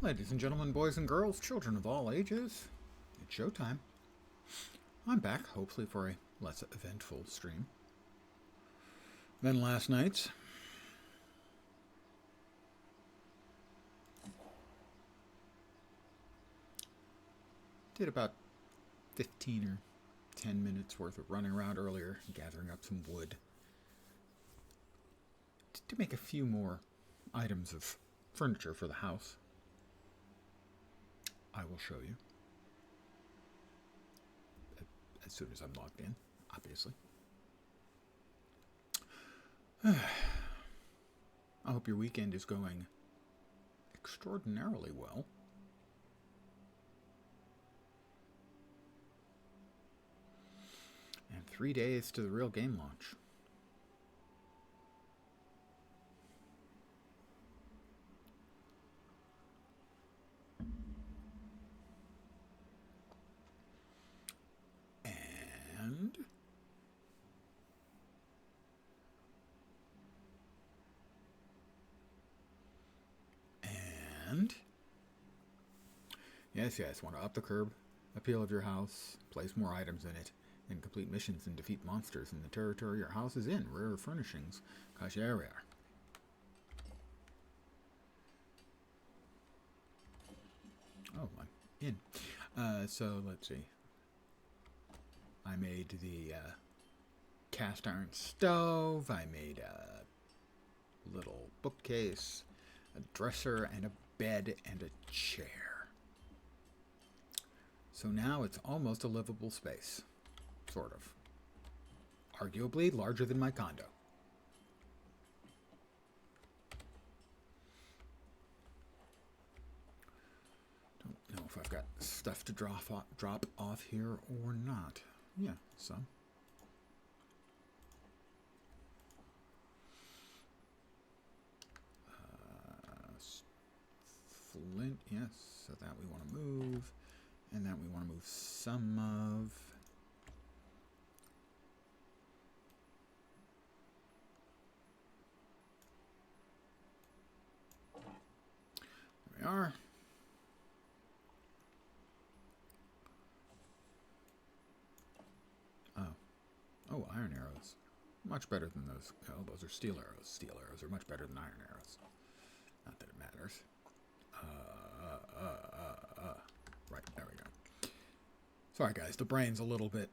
Ladies and gentlemen, boys and girls, children of all ages, it's showtime. I'm back, hopefully for a less eventful stream than last night's. Did about 15 or 10 minutes worth of running around earlier, gathering up some wood to make a few more items of furniture for the house. I will show you as soon as I'm logged in, obviously. I hope your weekend is going extraordinarily well. And 3 days to the real game launch. And yes, want to up the curb appeal of your house, place more items in it, and complete missions and defeat monsters in the territory your house is in. Rare furnishings. Gosh, there we are. Oh, I'm in. So let's see. I made the cast iron stove. I made a little bookcase, a dresser, and a bed and a chair. So now it's almost a livable space. Sort of. Arguably larger than my condo. Don't know if I've got stuff to drop off here or not. Yeah, some. Flint, yes, so that we want to move, and that we want to move some of. There we are. Oh, iron arrows. Much better than those. Oh, those are steel arrows. Steel arrows are much better than iron arrows. Not that it matters. Right, there we go. Sorry, guys. The brain's a little bit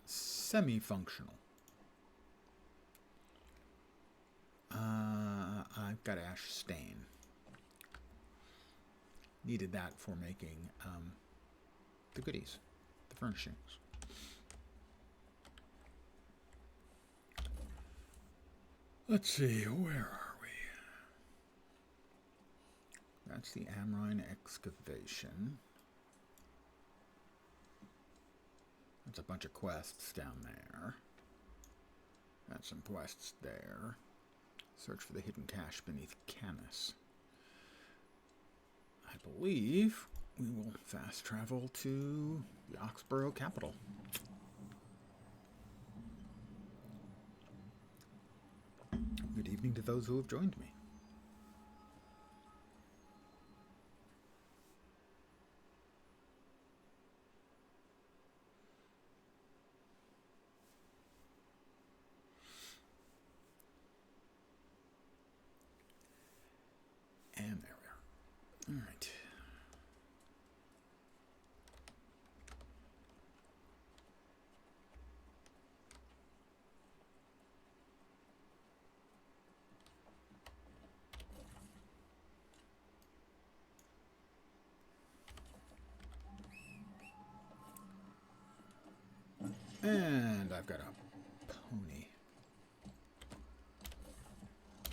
semi-functional. I've got ash stain. Needed that for making the goodies, the furnishings. Let's see, where are we? That's the Amrine excavation. That's a bunch of quests down there. Got some quests there. Search for the hidden cache beneath Canis. I believe we will fast travel to the Oxborough capital. Good evening to those who have joined me. And there we are. All right. And I've got a pony.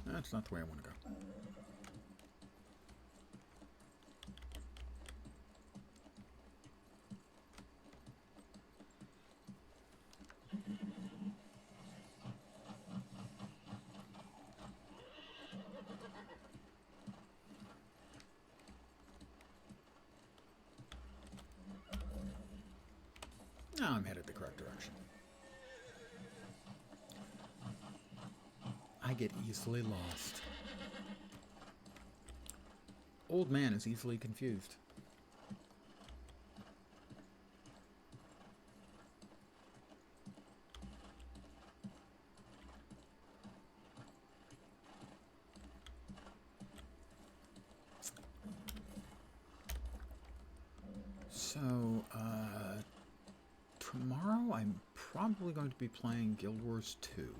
That's not the way I want to go. Now I'm headed the correct direction. I get easily lost. Old man is easily confused. So, tomorrow I'm probably going to be playing Guild Wars 2,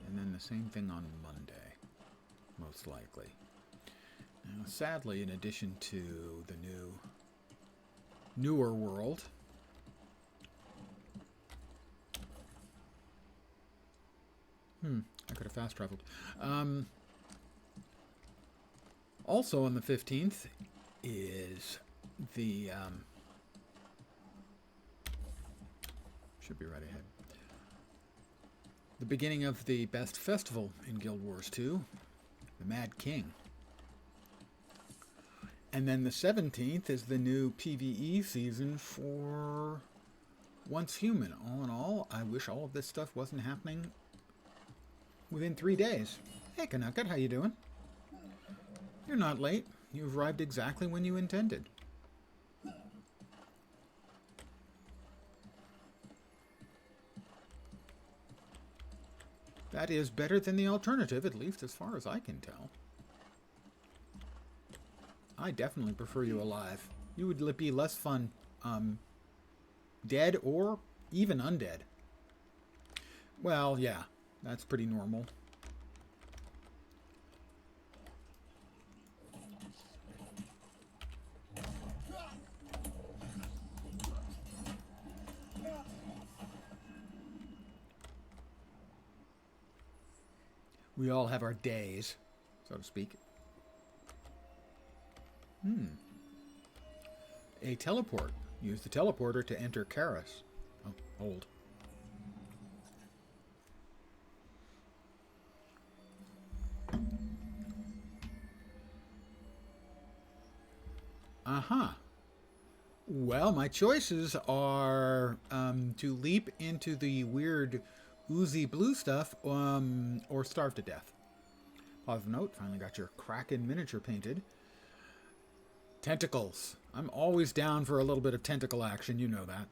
and then the same thing on Monday, most likely. Now, sadly, in addition to the newer world, I could have fast traveled. Also on the 15th is the should be right ahead. The beginning of the best festival in Guild Wars 2, the Mad King. And then the 17th is the new PvE season for Once Human. All in all, I wish all of this stuff wasn't happening within 3 days. Hey, Kanaka, how you doing? You're not late. You've arrived exactly when you intended. That is better than the alternative, at least as far as I can tell. I definitely prefer you alive. You would be less fun, dead or even undead. Well, yeah, that's pretty normal. We all have our days, so to speak. A teleport. Use the teleporter to enter Karis. Oh, hold. Aha. Well, my choices are to leap into the weird oozy blue stuff or starve to death. Positive note, finally got your Kraken miniature painted. Tentacles. I'm always down for a little bit of tentacle action, you know that.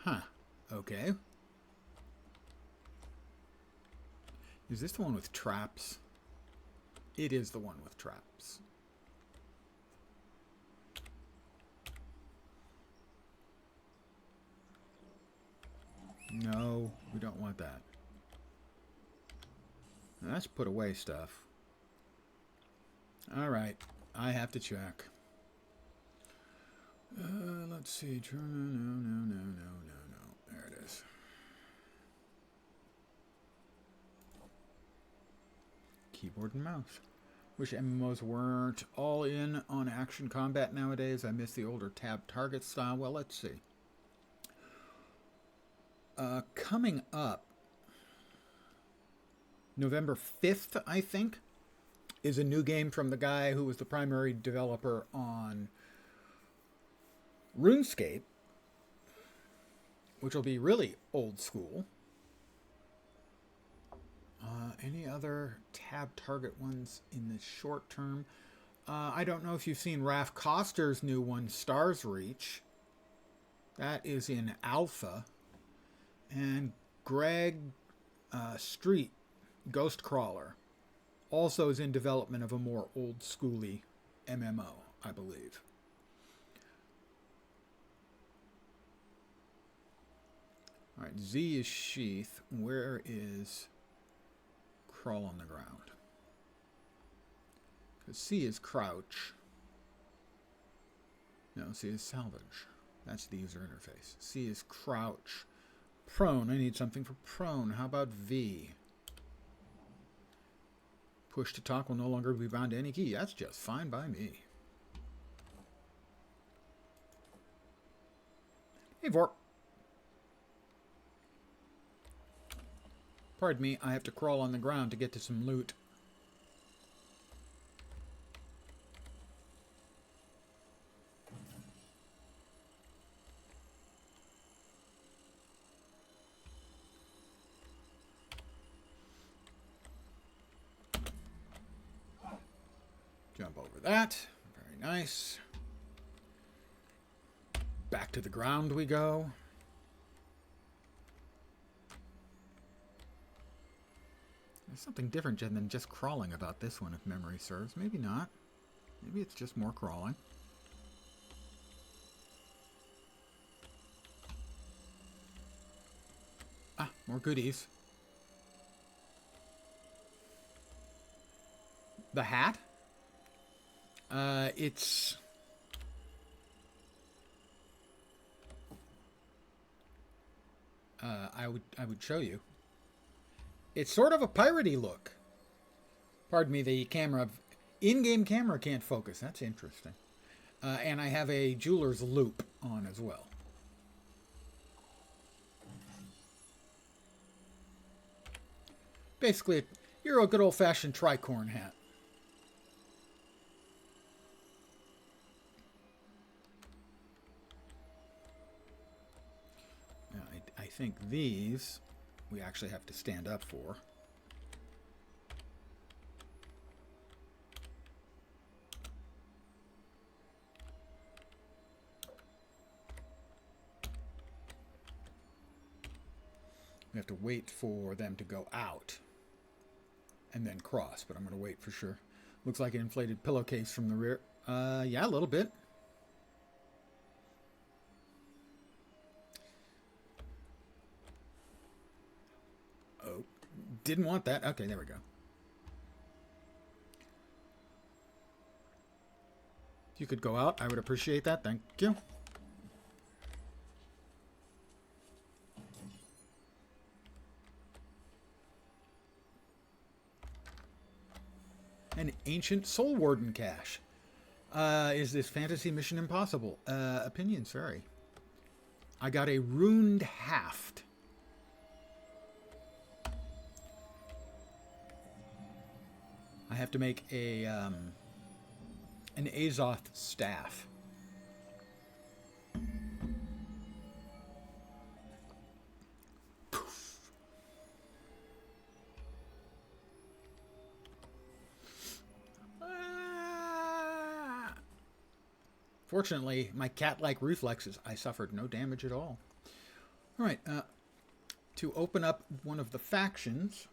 Huh. Okay. Is this the one with traps? It is the one with traps. No, we don't want that. That's put away stuff. Alright, I have to check. Let's see. No. There it is. Keyboard and mouse. Wish MMOs weren't all in on action combat nowadays. I miss the older tab target style. Well, let's see. Coming up, November 5th, I think, is a new game from the guy who was the primary developer on RuneScape, which will be really old school. Any other tab target ones in the short term? I don't know if you've seen Raph Koster's new one, Stars Reach. That is in alpha. And Greg Street, Ghost Crawler, also is in development of a more old schooly MMO, I believe. All right, Z is Sheath. Where is Crawl on the Ground? Because C is Crouch. No, C is Salvage. That's the user interface. C is Crouch. Prone. I need something for prone. How about V? Push to talk will no longer be bound to any key. That's just fine by me. Hey, Vorp. Pardon me, I have to crawl on the ground to get to some loot. that. Very nice. Back to the ground we go. There's something different than just crawling about this one, if memory serves. Maybe not. Maybe it's just more crawling. Ah, more goodies. The hat? It's... I would show you. It's sort of a piratey look. Pardon me, the camera... In-game camera can't focus. That's interesting. And I have a jeweler's loop on as well. Basically, you're a good old-fashioned tricorn hat. Now, I think these we actually have to stand up for. We have to wait for them to go out and then cross, but I'm going to wait for sure. Looks like an inflated pillowcase from the rear. Yeah, a little bit. Oh, didn't want that. Okay, there we go. If you could go out, I would appreciate that. Thank you. An ancient Soul Warden cache. Is this fantasy mission impossible? Opinions vary. I got a runed haft. I have to make a an Azoth staff. Fortunately, my cat-like reflexes, I suffered no damage at all. All right, to open up one of the factions,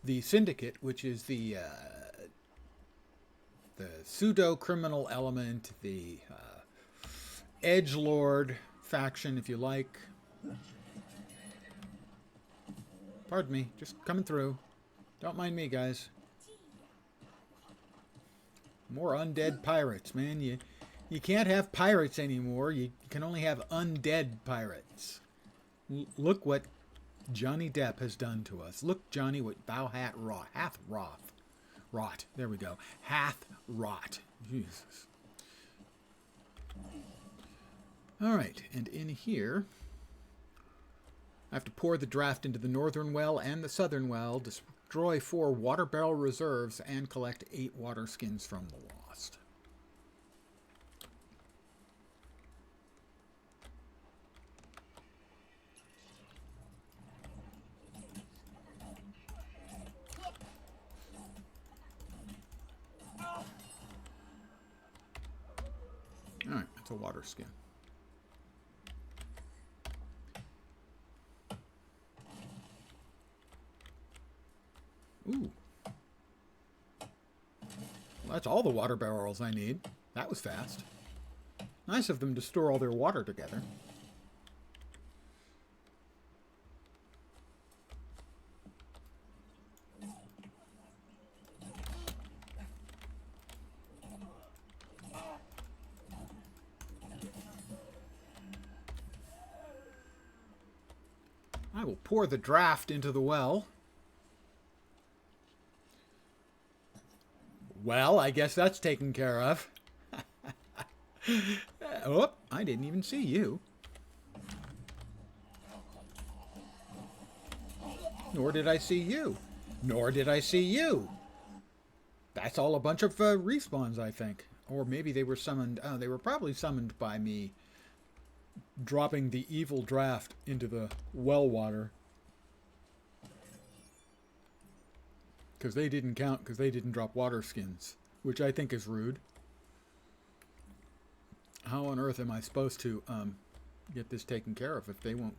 the Syndicate, which is the pseudo-criminal element, the edgelord faction, if you like. Pardon me, just coming through. Don't mind me, guys. More undead pirates, man. You can't have pirates anymore. You can only have undead pirates. Look what Johnny Depp has done to us. Look, Johnny, what thou hath wrought. There we go. Hath wrought. Jesus. All right, and in here, I have to pour the draft into the northern well and the southern well, destroy 4 water barrel reserves, and collect 8 water skins from the lost. All right, that's a water skin. Ooh. Well, that's all the water barrels I need. That was fast. Nice of them to store all their water together. I will pour the draft into the well. Well, I guess that's taken care of. Oh, I didn't even see you. Nor did I see you. Nor did I see you. That's all a bunch of respawns, I think. Or maybe they were summoned. Oh, they were probably summoned by me dropping the evil draft into the well water. Because they didn't count, because they didn't drop water skins, which I think is rude. How on earth am I supposed to get this taken care of if they won't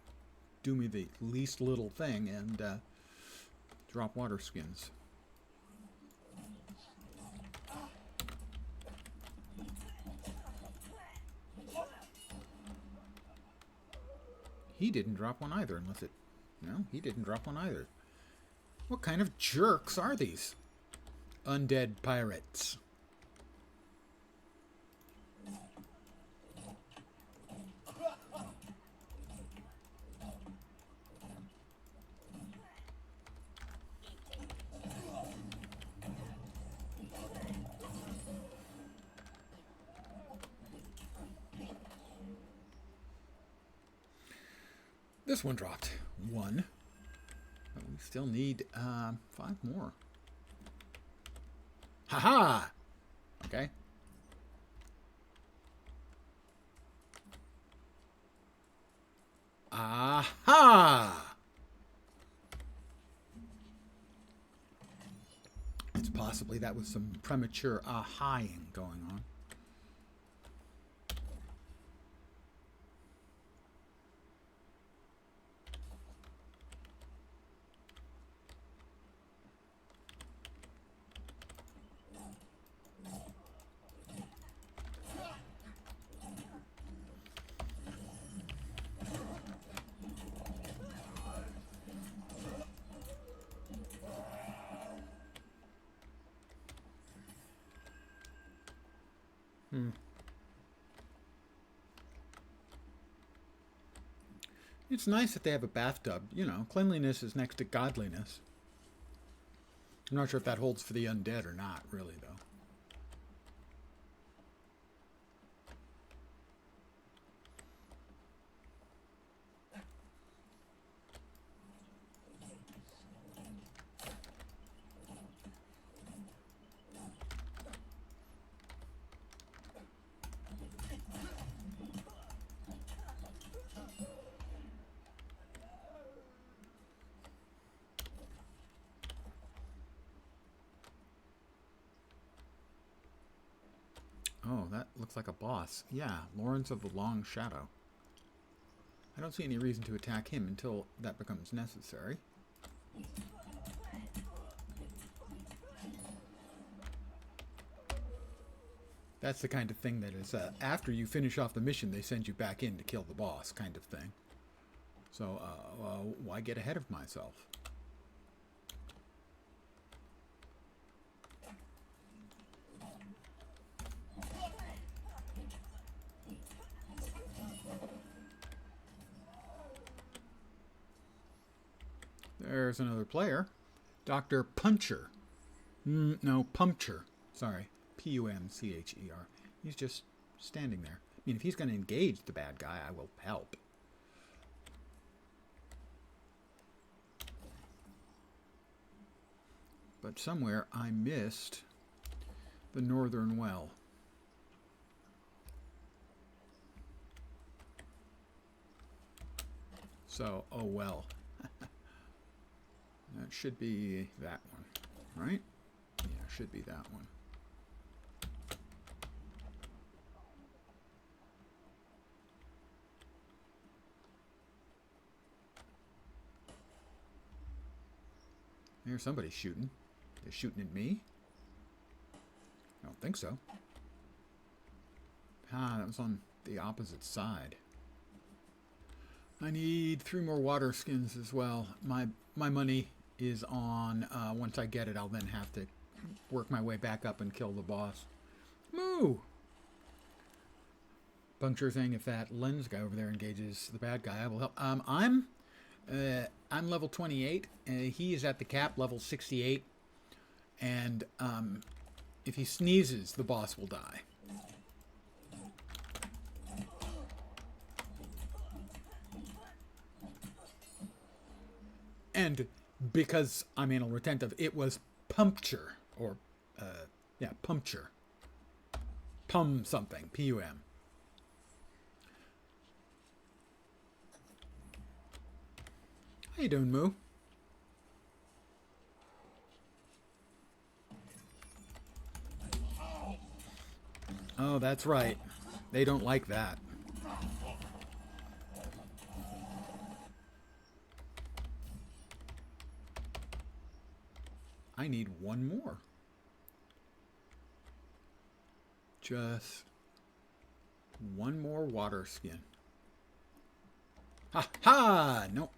do me the least little thing and drop water skins? He didn't drop one either, unless it... No, he didn't drop one either. What kind of jerks are these undead pirates? This one dropped one. But we still need 5 more. Haha! Okay. Aha! It's possibly that was some premature aha-ing going on. It's nice that they have a bathtub. You know, cleanliness is next to godliness. I'm not sure if that holds for the undead or not, really, though. Oh, that looks like a boss. Yeah, Lawrence of the Long Shadow. I don't see any reason to attack him until that becomes necessary. That's the kind of thing that is, after you finish off the mission, they send you back in to kill the boss, kind of thing. So, why get ahead of myself? There's another player. Dr. Puncher. No, Puncture. Sorry. P-U-M-C-H-E-R. He's just standing there. I mean, if he's going to engage the bad guy, I will help. But somewhere I missed the Northern Well. So, oh well. That should be that one, right? Yeah, should be that one. There's somebody shooting. They're shooting at me? I don't think so. Ah, that was on the opposite side. I need 3 more water skins as well. My money is on, once I get it, I'll then have to work my way back up and kill the boss. Moo! Puncture saying if that lens guy over there engages the bad guy, I will help. I'm level 28. He is at the cap, level 68. And if he sneezes, the boss will die. And because I'm anal retentive, it was puncture, or, yeah, puncture. Pum something, P-U-M. How you doing, Moo? No, that's right. They don't like that. I need one more. Just one more water skin. Ha ha! No.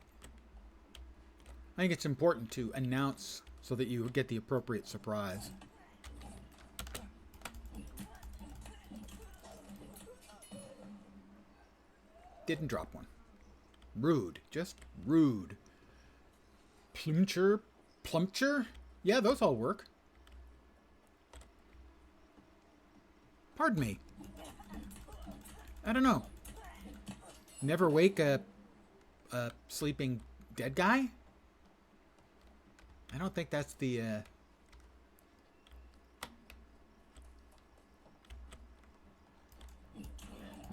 I think it's important to announce so that you get the appropriate surprise. Didn't drop one. Rude. Just rude. Plumcher? Plumpcher? Yeah, those all work. Pardon me. I don't know. Never wake a sleeping dead guy? I don't think that's the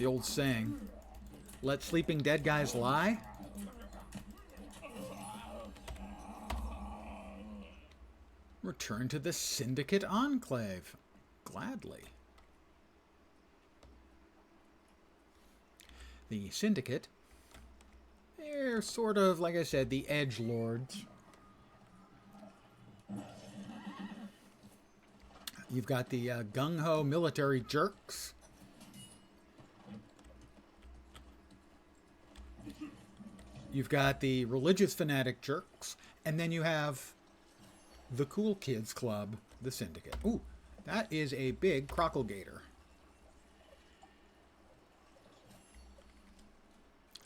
old saying. Let sleeping dead guys lie? Return to the Syndicate Enclave. Gladly. The Syndicate, they're sort of, like I said, the edgelords. You've got the gung-ho military jerks. You've got the religious fanatic jerks. And then you have the cool kids club, the Syndicate. Ooh, that is a big crocalgator.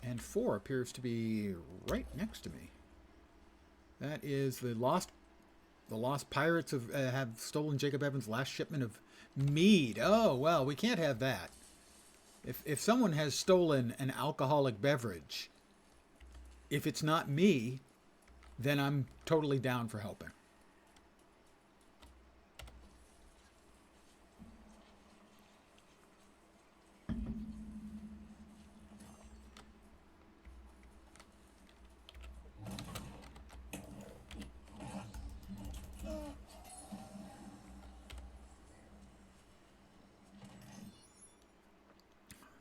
And 4 appears to be right next to me. That is the lost pirates have stolen Jacob Evans' last shipment of mead. Oh, well, we can't have that. If someone has stolen an alcoholic beverage, if it's not me, then I'm totally down for helping.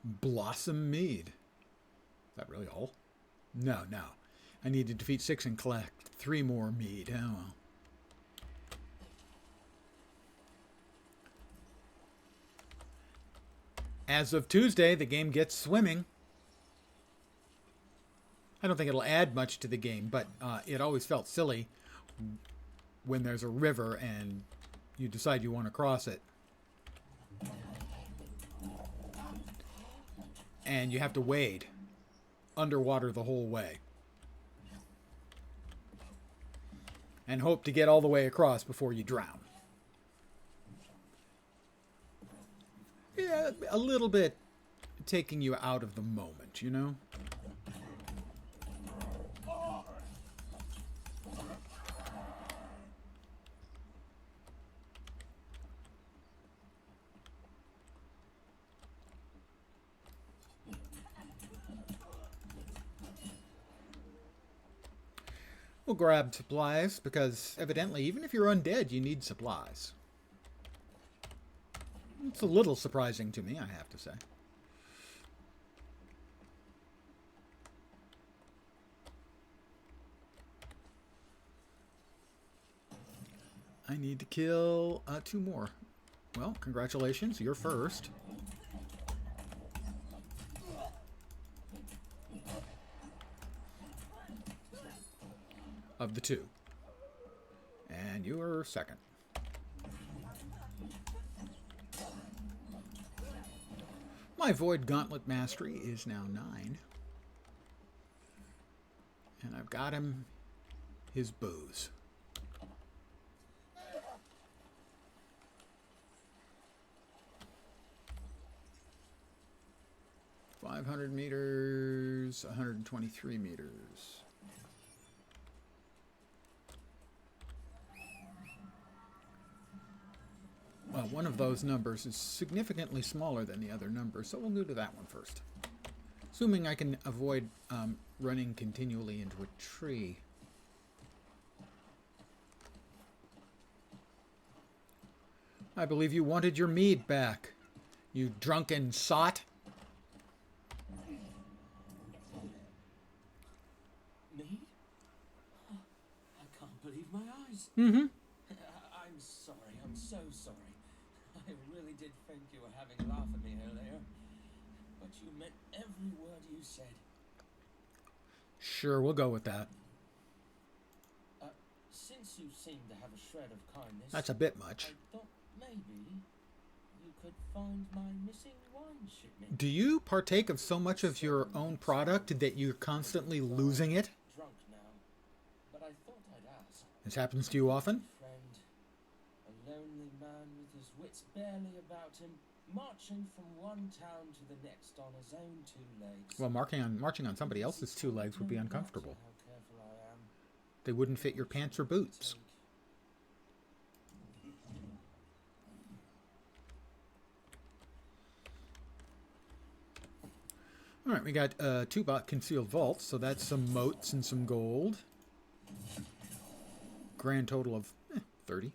Blossom mead. Is that really all? No. I need to defeat 6 and collect 3 more mead. Oh well. As of Tuesday, the game gets swimming. I don't think it'll add much to the game, but it always felt silly when there's a river and you decide you want to cross it. And you have to wade underwater the whole way. And hope to get all the way across before you drown. Yeah, a little bit taking you out of the moment, you know? We'll grab supplies, because evidently, even if you're undead, you need supplies. It's a little surprising to me, I have to say. I need to kill 2 more. Well, congratulations, you're first. Of the 2. And you're second. My Void Gauntlet Mastery is now 9. And I've got him his booze. $500 meters, 123 meters. Well, one of those numbers is significantly smaller than the other number, so we'll go to that one first. Assuming I can avoid running continually into a tree. I believe you wanted your mead back. You drunken sot. Me? I can't believe my eyes. Mm-hmm. I'm sorry. I'm so sorry. I really did think you were having a laugh at me earlier. But you meant every word you said. Sure, we'll go with that. Since you seem to have a shred of kindness, That's a bit much. I thought maybe you could find my missing wine shipment. Do you partake of so much of your own product that you're constantly losing it? Drunk now, but I thought I'd ask. This happens to you often? Friend, a lonely man with his wits barely about him, marching from one town to the next on his own two legs. Well, marching on somebody else's two legs would be uncomfortable. How careful I am. They wouldn't fit your pants or boots. All right, we got 2 bot concealed vaults, so that's some moats and some gold. Grand total of 30.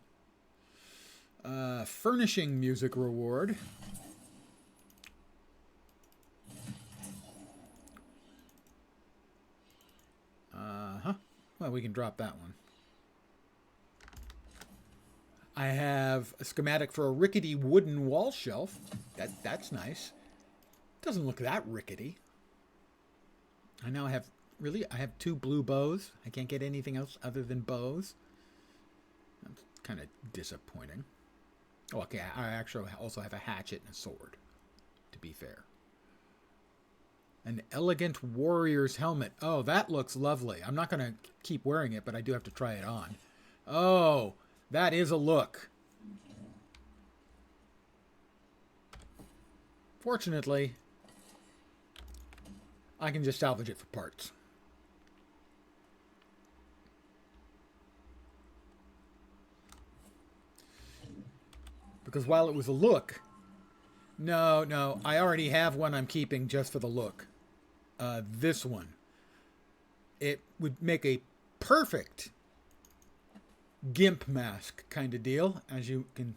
Furnishing music reward. Well, we can drop that one. I have a schematic for a rickety wooden wall shelf. That's nice. Doesn't look that rickety. I now have, I have 2 blue bows. I can't get anything else other than bows. That's kind of disappointing. Oh, okay, I actually also have a hatchet and a sword, to be fair. An elegant warrior's helmet. Oh, that looks lovely. I'm not going to keep wearing it, but I do have to try it on. Oh, that is a look. Fortunately, I can just salvage it for parts. Because while it was a look... No, I already have one I'm keeping just for the look. This one. It would make a perfect gimp mask kind of deal, as you can...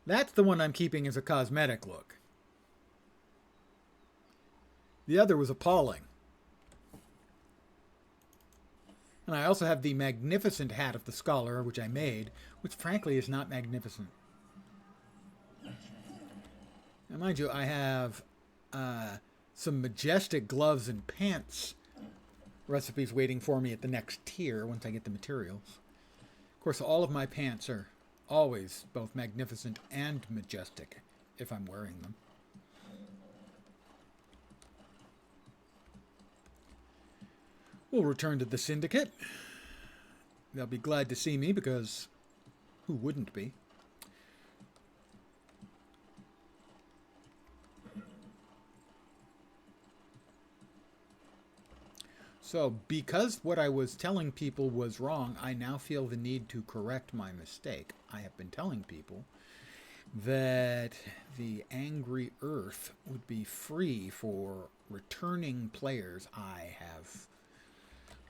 That's the one I'm keeping as a cosmetic look. The other was appalling. And I also have the magnificent hat of the scholar, which I made, which frankly is not magnificent. Now, mind you, I have some majestic gloves and pants recipes waiting for me at the next tier once I get the materials. Of course, all of my pants are always both magnificent and majestic if I'm wearing them. We'll return to the Syndicate. They'll be glad to see me because who wouldn't be? So, because what I was telling people was wrong, I now feel the need to correct my mistake. I have been telling people that the Angry Earth would be free for returning players. I have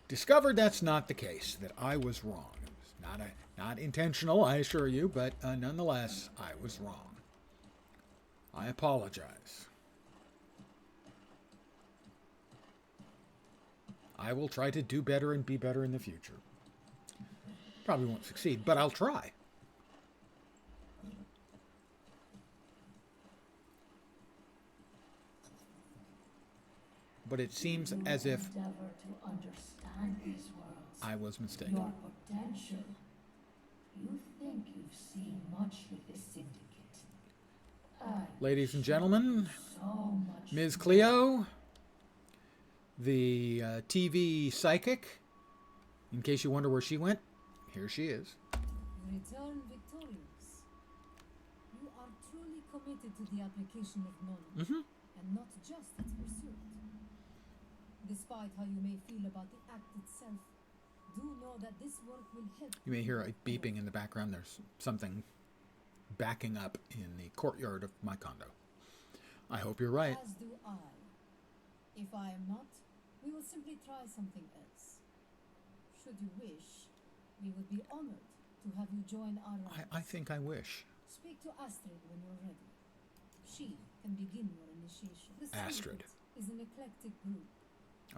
discovered that's not the case, that I was wrong. It was not intentional, I assure you, but nonetheless, I was wrong. I apologize. I will try to do better and be better in the future. Probably won't succeed, but I'll try. But it seems as if I was mistaken. Your potential. You think you've seen much with the Syndicate. Ladies and gentlemen, So much Ms. Cleo, the TV psychic, in case you wonder where she went, here she is. Return victorious. You are truly committed to the application of knowledge, and not just its pursuit. Despite how you may feel about the act itself, do know that this work will help. You may hear a beeping in the background. There's something backing up in the courtyard of my condo. I hope you're right. As do I. If I am not, we will simply try something else. Should you wish, we would be honored to have you join our ranks. I think I wish. Speak to Astrid when you're ready. She can begin your initiation. The Astrid. Syndicate is an eclectic group.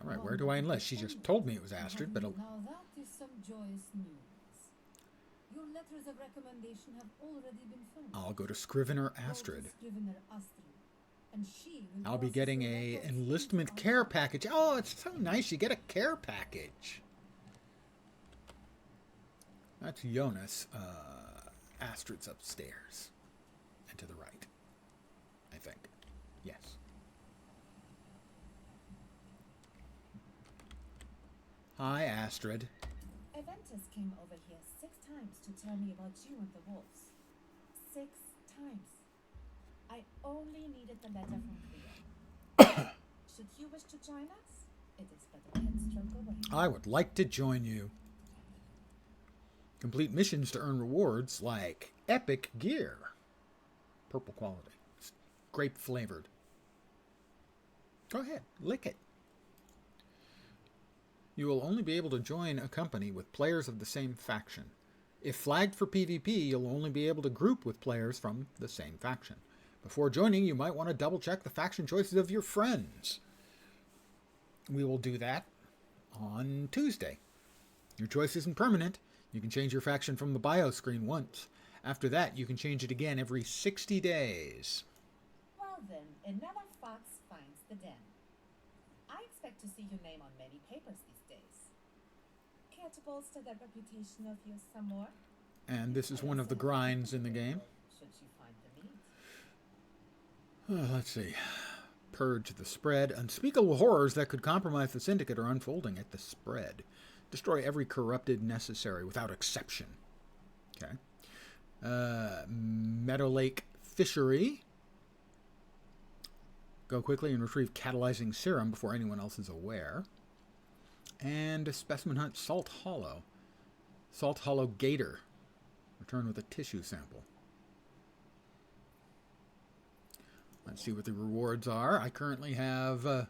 All right, where do I enlist? She just told me it was Astrid, but... Now that is some joyous news. Your letters of recommendation have already been found. I'll go to Scrivener Go to Astrid. Scrivener Astrid, and she will I'll be process getting your a records enlistment into care our package. Oh, it's so nice. You get a care package. That's Jonas. Astrid's upstairs. And to the right. I think. Yes. Hi, Astrid. Aventus came over here 6 times to tell me about you and the wolves. 6 times. I only needed the letter from Cleo. Should you wish to join us? It is but a penstroke away. I would like to join you. Complete missions to earn rewards like epic gear. Purple quality. It's grape flavored. Go ahead, lick it. You will only be able to join a company with players of the same faction. If flagged for PvP, you'll only be able to group with players from the same faction. Before joining, you might want to double check the faction choices of your friends. We will do that on Tuesday. Your choice isn't permanent. You can change your faction from the bio screen once. After that, you can change it again every 60 days. Well then, another fox finds the den. I expect to see your name on many papers these days. Care to bolster that reputation of yours some more? And this is one of the grinds in the game. Should you find the need? Let's see. Purge the spread. Unspeakable horrors that could compromise the Syndicate are unfolding at the spread. Destroy every corrupted necessary without exception. Okay. Meadow Lake Fishery. Go quickly and retrieve catalyzing serum before anyone else is aware. And Specimen Hunt Salt Hollow. Salt Hollow Gator. Return with a tissue sample. Let's see what the rewards are. I currently have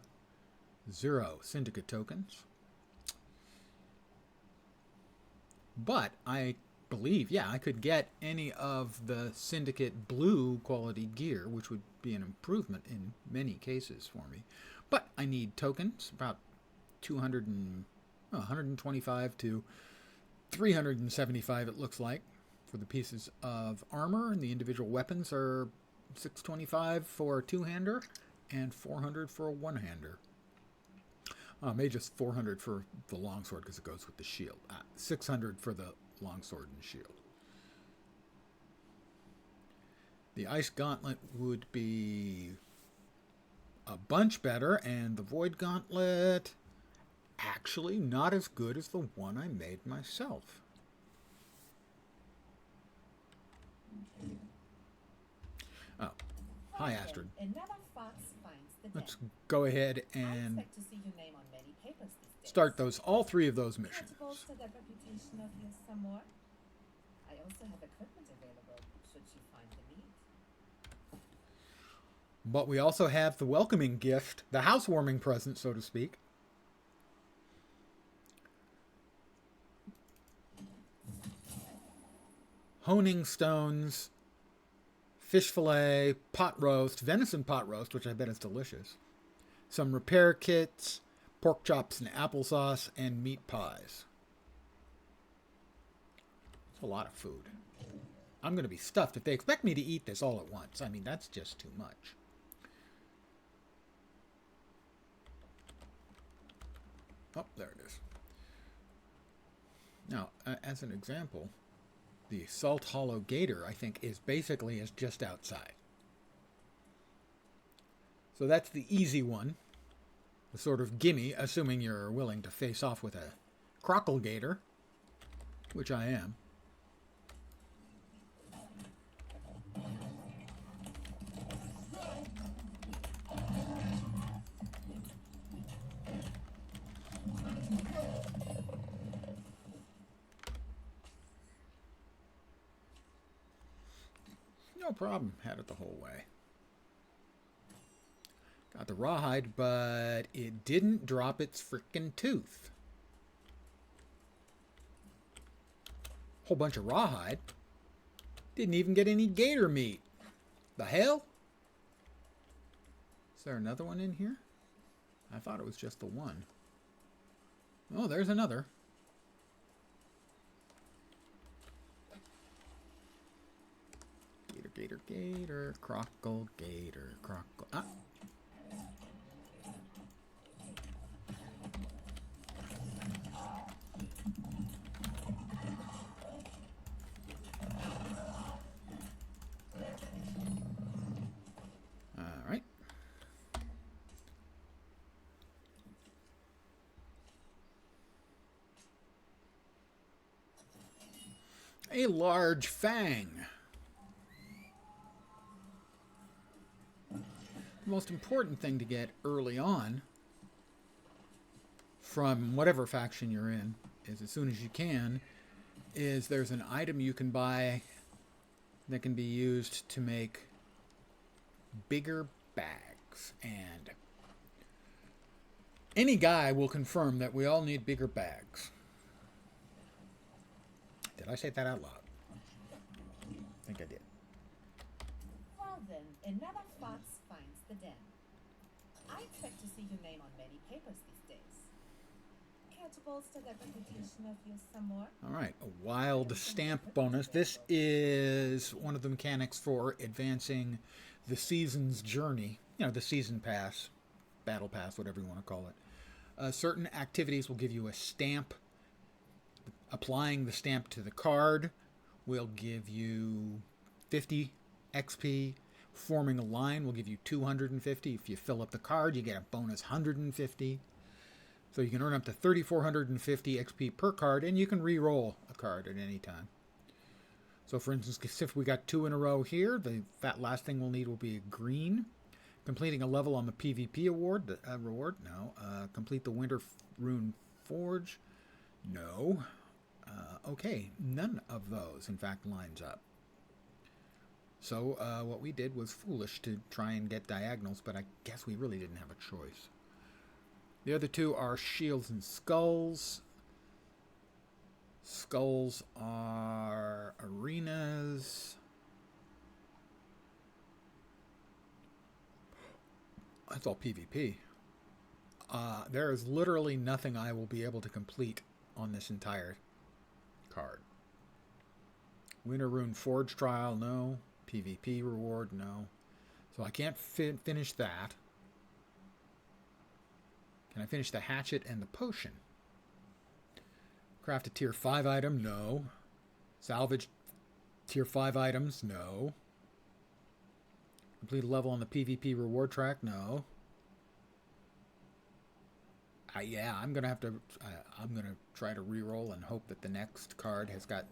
0 Syndicate tokens. But I believe, yeah, I could get any of the Syndicate blue quality gear, which would be an improvement in many cases for me. But I need tokens, about 125 to 375 it looks like, for the pieces of armor, and the individual weapons are 625 for a 2-hander and 400 for a 1-hander. Maybe just 400 for the longsword because it goes with the shield. 600 for the longsword and shield. The ice gauntlet would be a bunch better, and the void gauntlet actually not as good as the one I made myself. Oh, hi Astrid. Another fox finds the den. Let's go ahead I and expect to see your name on many papers these days. start all 3 of those Care missions. to bolster that reputation of yours some more? I also have equipment available, should you find the need. But we also have the welcoming gift, the housewarming present, so to speak. Honing stones, fish fillet, pot roast, venison pot roast, which I bet is delicious. Some repair kits, pork chops and applesauce, and meat pies. It's a lot of food. I'm going to be stuffed if they expect me to eat this all at once. I mean, that's just too much. Oh, there it is. Now, as an example, the Salt Hollow Gator, I think, is just outside. So that's the easy one. The sort of gimme, assuming you're willing to face off with a Crockle Gator, which I am. No problem. Had it the whole way. Got the rawhide, but it didn't drop its frickin' tooth. Whole bunch of rawhide. Didn't even get any gator meat. The hell? Is there another one in here? I thought it was just the one. Oh, there's another. Gator, gator, gator, crockle, gator, crockle. Ah. All right. A large fang. The most important thing to get early on from whatever faction you're in is as soon as you can is there's an item you can buy that can be used to make bigger bags, and any guy will confirm that we all need bigger bags. Did I say that out loud? I think I did. Well then, another fox finds the den. I expect to see your name on many papers these days. Care to bolster the reputation of you some more? All right, a wild stamp bonus. This is one of the mechanics for advancing the season's journey. You know, the season pass, battle pass, whatever you want to call it. Certain activities will give you a stamp. Applying the stamp to the card will give you 50 XP. Forming a line will give you 250. If you fill up the card, you get a bonus 150. So you can earn up to 3,450 XP per card, and you can re-roll a card at any time. So for instance, if we got 2 in a row here, that last thing we'll need will be a green. Completing a level on the PvP award, reward? No. Complete the Winter Rune Forge? No. Okay, none of those, in fact, lines up. So what we did was foolish to try and get diagonals, but I guess we really didn't have a choice. The other two are shields and skulls. Skulls are arenas. That's all PvP. There is literally nothing I will be able to complete on this entire card. Winter Rune Forge Trial, no. PvP reward, no. So I can't finish that. Can I finish the hatchet and the potion? Craft a tier 5 item, no. Salvage tier 5 items, no. Complete a level on the PvP reward track, no. Yeah, I'm gonna try to reroll and hope that the next card has got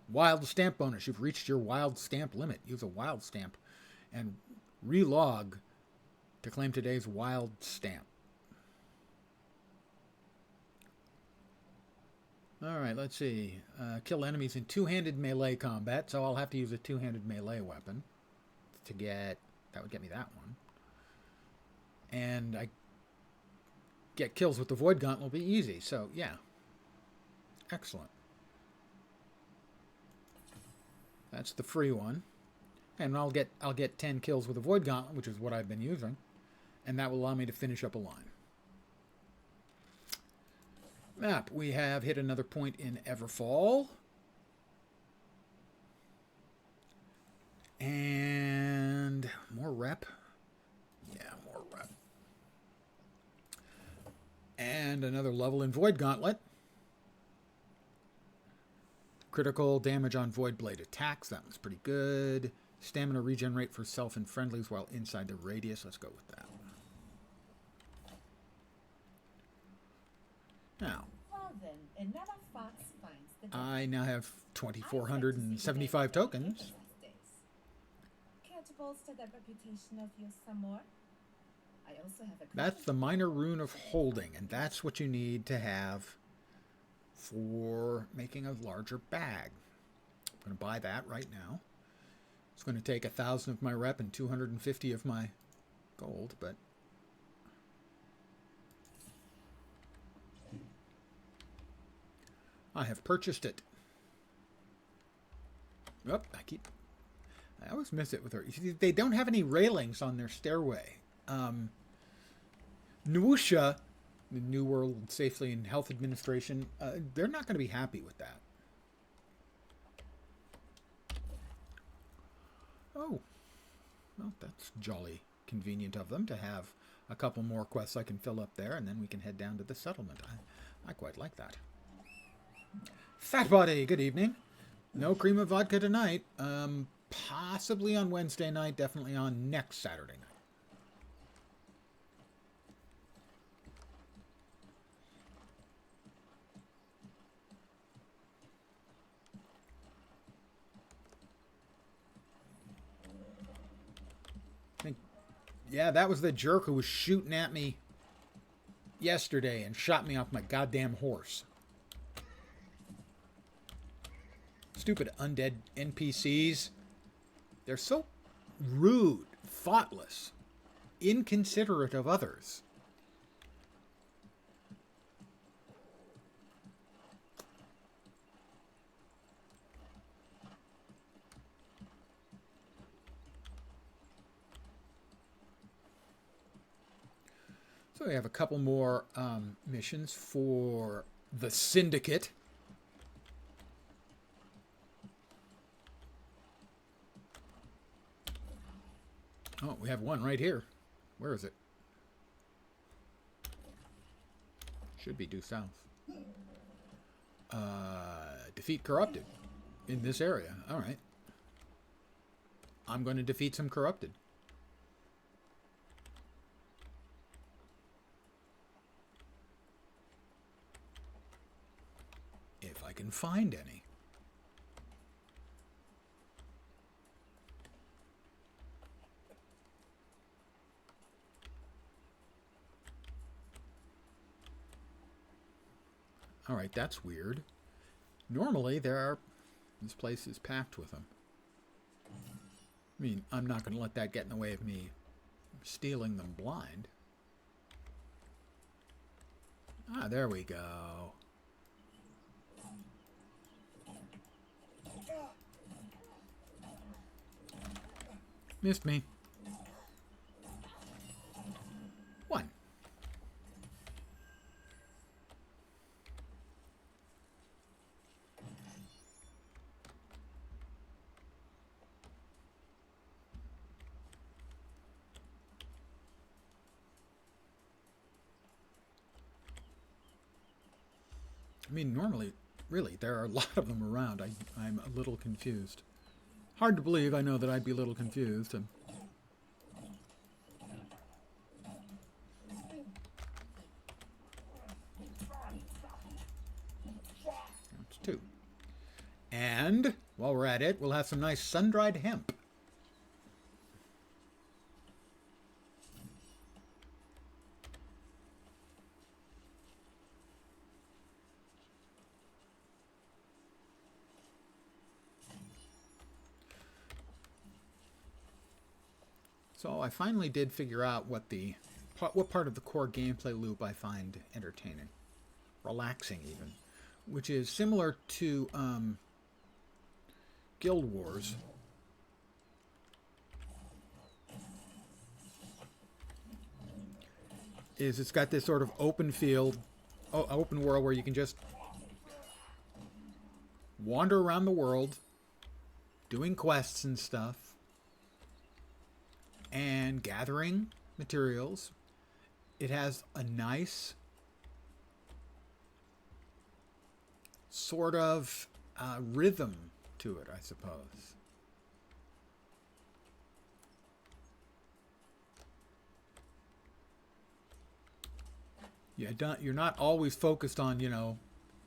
wild stamp bonus. You've reached your wild stamp limit. Use a wild stamp and relog to claim today's wild stamp. All right, let's see. Kill enemies in two-handed melee combat, so I'll have to use a two-handed melee weapon to get. That would get me that one. And I get kills with the Void Gauntlet will be easy. So yeah, excellent. That's the free one, and I'll get 10 kills with the Void Gauntlet, which is what I've been using, and that will allow me to finish up a line. Map. We have hit another point in Everfall, and more rep. Yeah, more rep. And another level in Void Gauntlet. Critical damage on Void Blade attacks. That was pretty good. Stamina regenerate for self and friendlies while inside the radius. Let's go with that. Now, Well then, another fox finds the den. I now have 2,475 tokens. Care to bolster the reputation of you some more? I also have a That's the Minor Rune of Holding, and that's what you need to have for making a larger bag. I'm going to buy that right now. It's going to take 1,000 of my rep and 250 of my gold, but I have purchased it. Oh, I always miss it with her. You see, they don't have any railings on their stairway. Nuusha, the New World Safety and Health Administration, they're not going to be happy with that. Oh, well, that's jolly convenient of them to have a couple more quests I can fill up there, and then we can head down to the settlement. I quite like that. Fat Body, good evening. No cream of vodka tonight. Possibly on Wednesday night, definitely on next Saturday night. Yeah, that was the jerk who was shooting at me yesterday and shot me off my goddamn horse. Stupid undead NPCs. They're so rude, thoughtless, inconsiderate of others. So we have a couple more missions for the Syndicate. Oh, we have one right here. Where is it? Should be due south. Defeat Corrupted in this area. All right. I'm going to defeat some Corrupted. If I can find any. All right, that's weird. Normally, this place is packed with them. I mean, I'm not going to let that get in the way of me stealing them blind. Ah, there we go. Missed me. One. I mean, normally, really, there are a lot of them around. I'm a little confused. Hard to believe, I know that I'd be a little confused. And that's two. And, while we're at it, we'll have some nice sun-dried hemp. So I finally did figure out what part of the core gameplay loop I find entertaining, relaxing even, which is similar to Guild Wars. It's got this sort of open world where you can just wander around the world, doing quests and stuff, and gathering materials. It has a nice sort of rhythm to it, I suppose. You're not always focused on,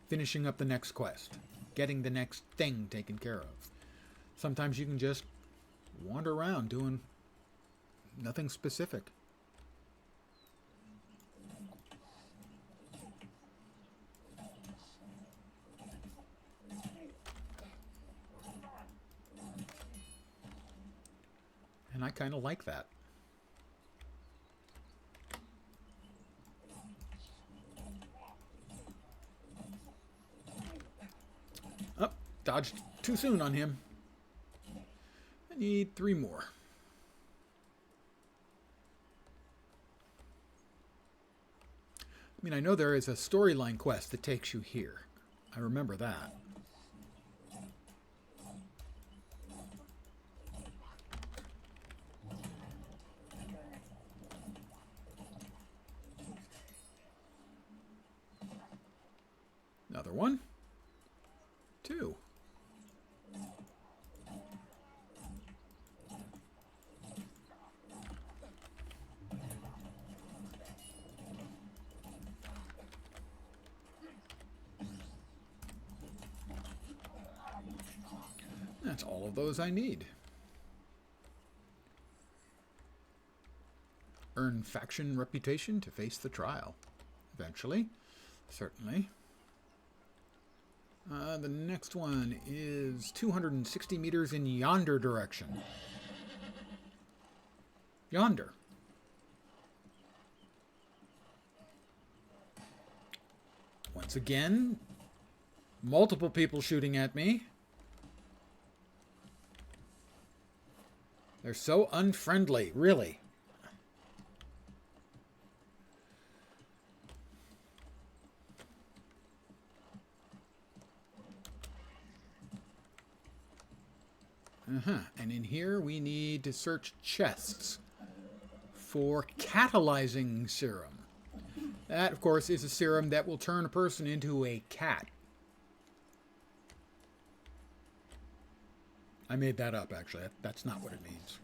finishing up the next quest, getting the next thing taken care of. Sometimes you can just wander around doing nothing specific. And I kind of like that. Oh, dodged too soon on him. Need 3 more. I mean, I know there is a storyline quest that takes you here. I remember that. Another one. 2. That's all of those I need. Earn faction reputation to face the trial. Eventually. Certainly. The next one is 260 meters in yonder direction. Yonder. Once again, multiple people shooting at me. They're so unfriendly, really. And in here we need to search chests for catalyzing serum. That, of course, is a serum that will turn a person into a cat. I made that up, actually. That's not what it means.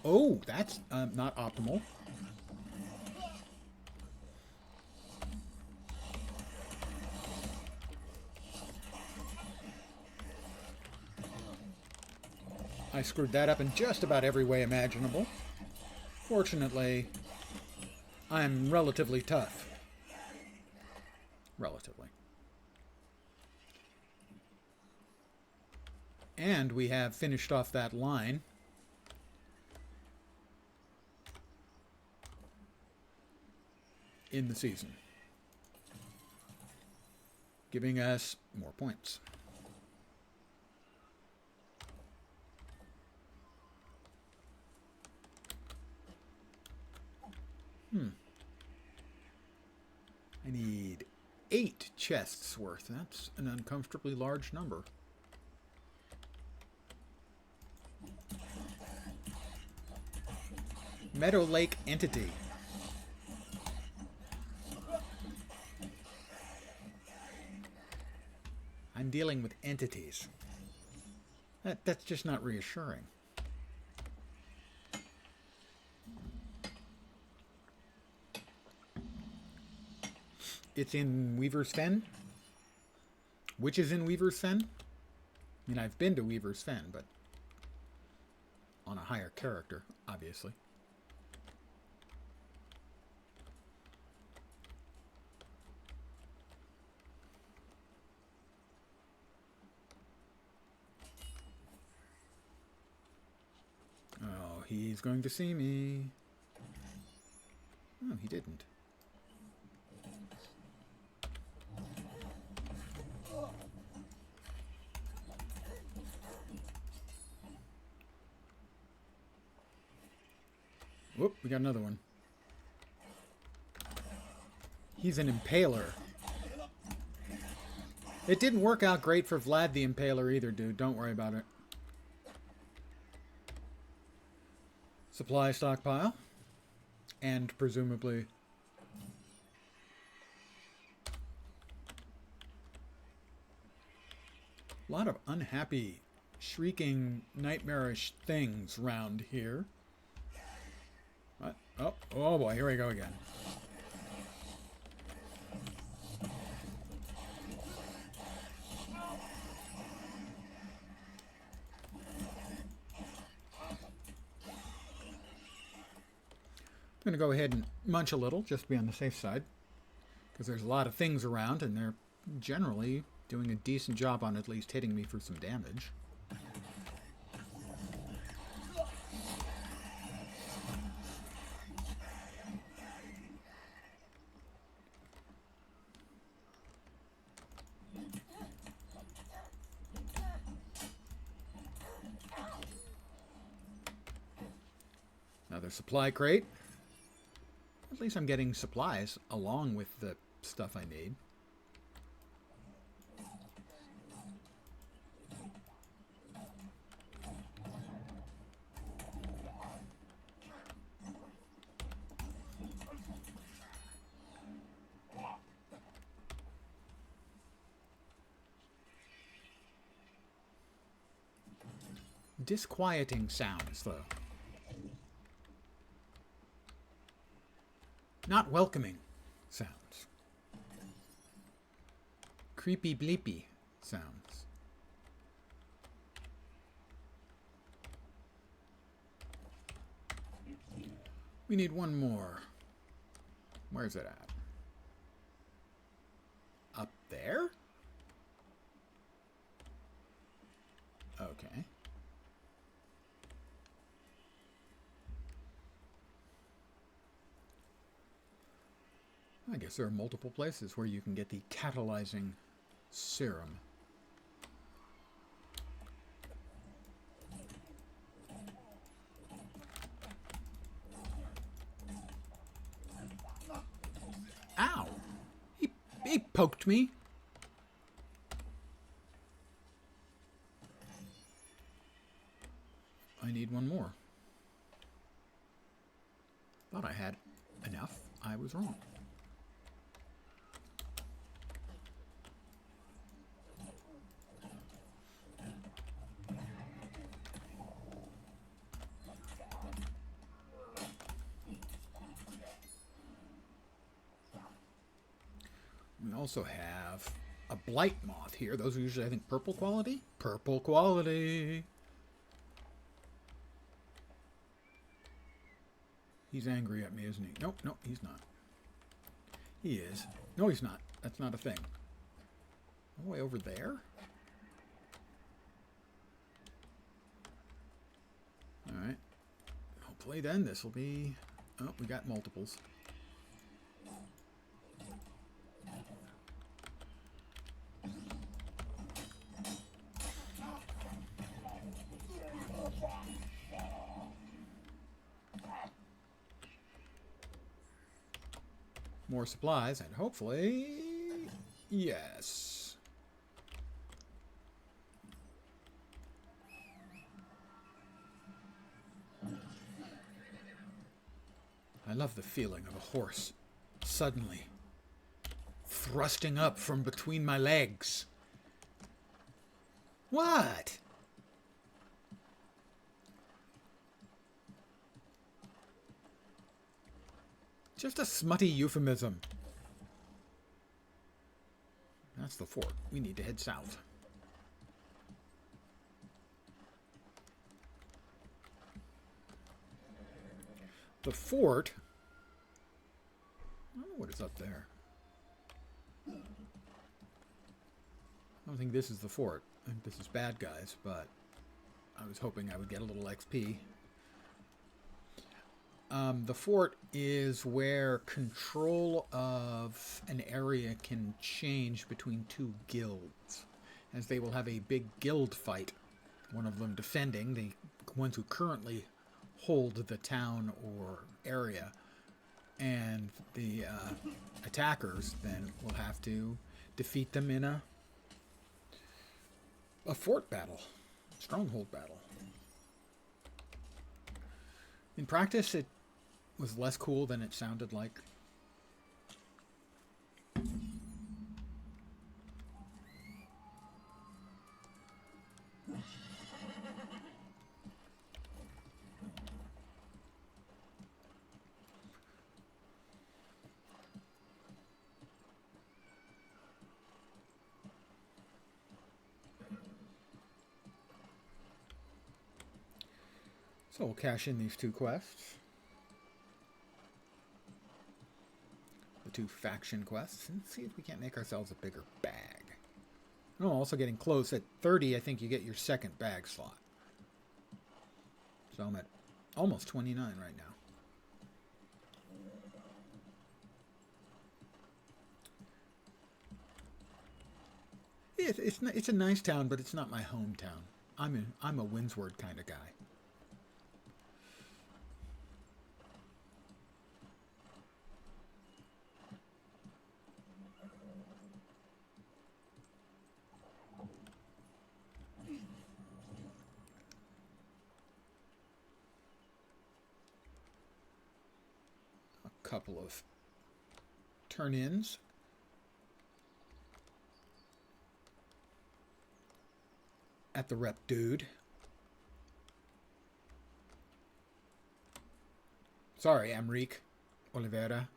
Oh, that's not optimal. I screwed that up in just about every way imaginable. Fortunately, I'm relatively tough. Relatively. And we have finished off that line. In the season. Giving us more points. I need 8 chests worth. That's an uncomfortably large number. Meadow Lake Entity. I'm dealing with entities. That's just not reassuring. It's in Weaver's Fen? Which is in Weaver's Fen? I mean, I've been to Weaver's Fen, but on a higher character, obviously. Oh, he's going to see me. Oh, he didn't. Whoop, we got another one. He's an impaler. It didn't work out great for Vlad the Impaler either, dude. Don't worry about it. Supply stockpile. And presumably... a lot of unhappy, shrieking, nightmarish things round here. What? Oh boy, here we go again. I'm going to go ahead and munch a little, just to be on the safe side. Because there's a lot of things around, and they're generally doing a decent job on at least hitting me for some damage. Another supply crate. At least I'm getting supplies along with the stuff I need. Disquieting sounds, though. Not welcoming sounds. Creepy bleepy sounds. We need one more. Where's it at? Up there? Okay. I guess there are multiple places where you can get the catalyzing serum. Ow! He poked me. I need one more. Thought I had enough. I was wrong. We also have a blight moth here. Those are usually, I think, purple quality. Purple quality. He's angry at me, isn't he? Nope, nope, he's not. He is. No, he's not. That's not a thing. All the way over there? Alright. Hopefully then this will be... Oh, we got multiples. More supplies, and hopefully, yes. I love the feeling of a horse suddenly thrusting up from between my legs. What? Just a smutty euphemism. That's the fort. We need to head south. The fort... I don't know what is up there. I don't think this is the fort. I think this is bad guys, but I was hoping I would get a little XP. The fort is where control of an area can change between two guilds, as they will have a big guild fight, one of them defending, the ones who currently hold the town or area, and the attackers then will have to defeat them in a fort battle, stronghold battle. In practice, it was less cool than it sounded like. So we'll cash in these two quests. The two faction quests, and see if we can't make ourselves a bigger bag. Oh, also getting close. At 30, I think you get your second bag slot. So I'm at almost 29 right now. It's a nice town, but it's not my hometown. I'm a Windsward kind of guy. couple of turn-ins. At the rep dude. Sorry, Amrique Oliveira.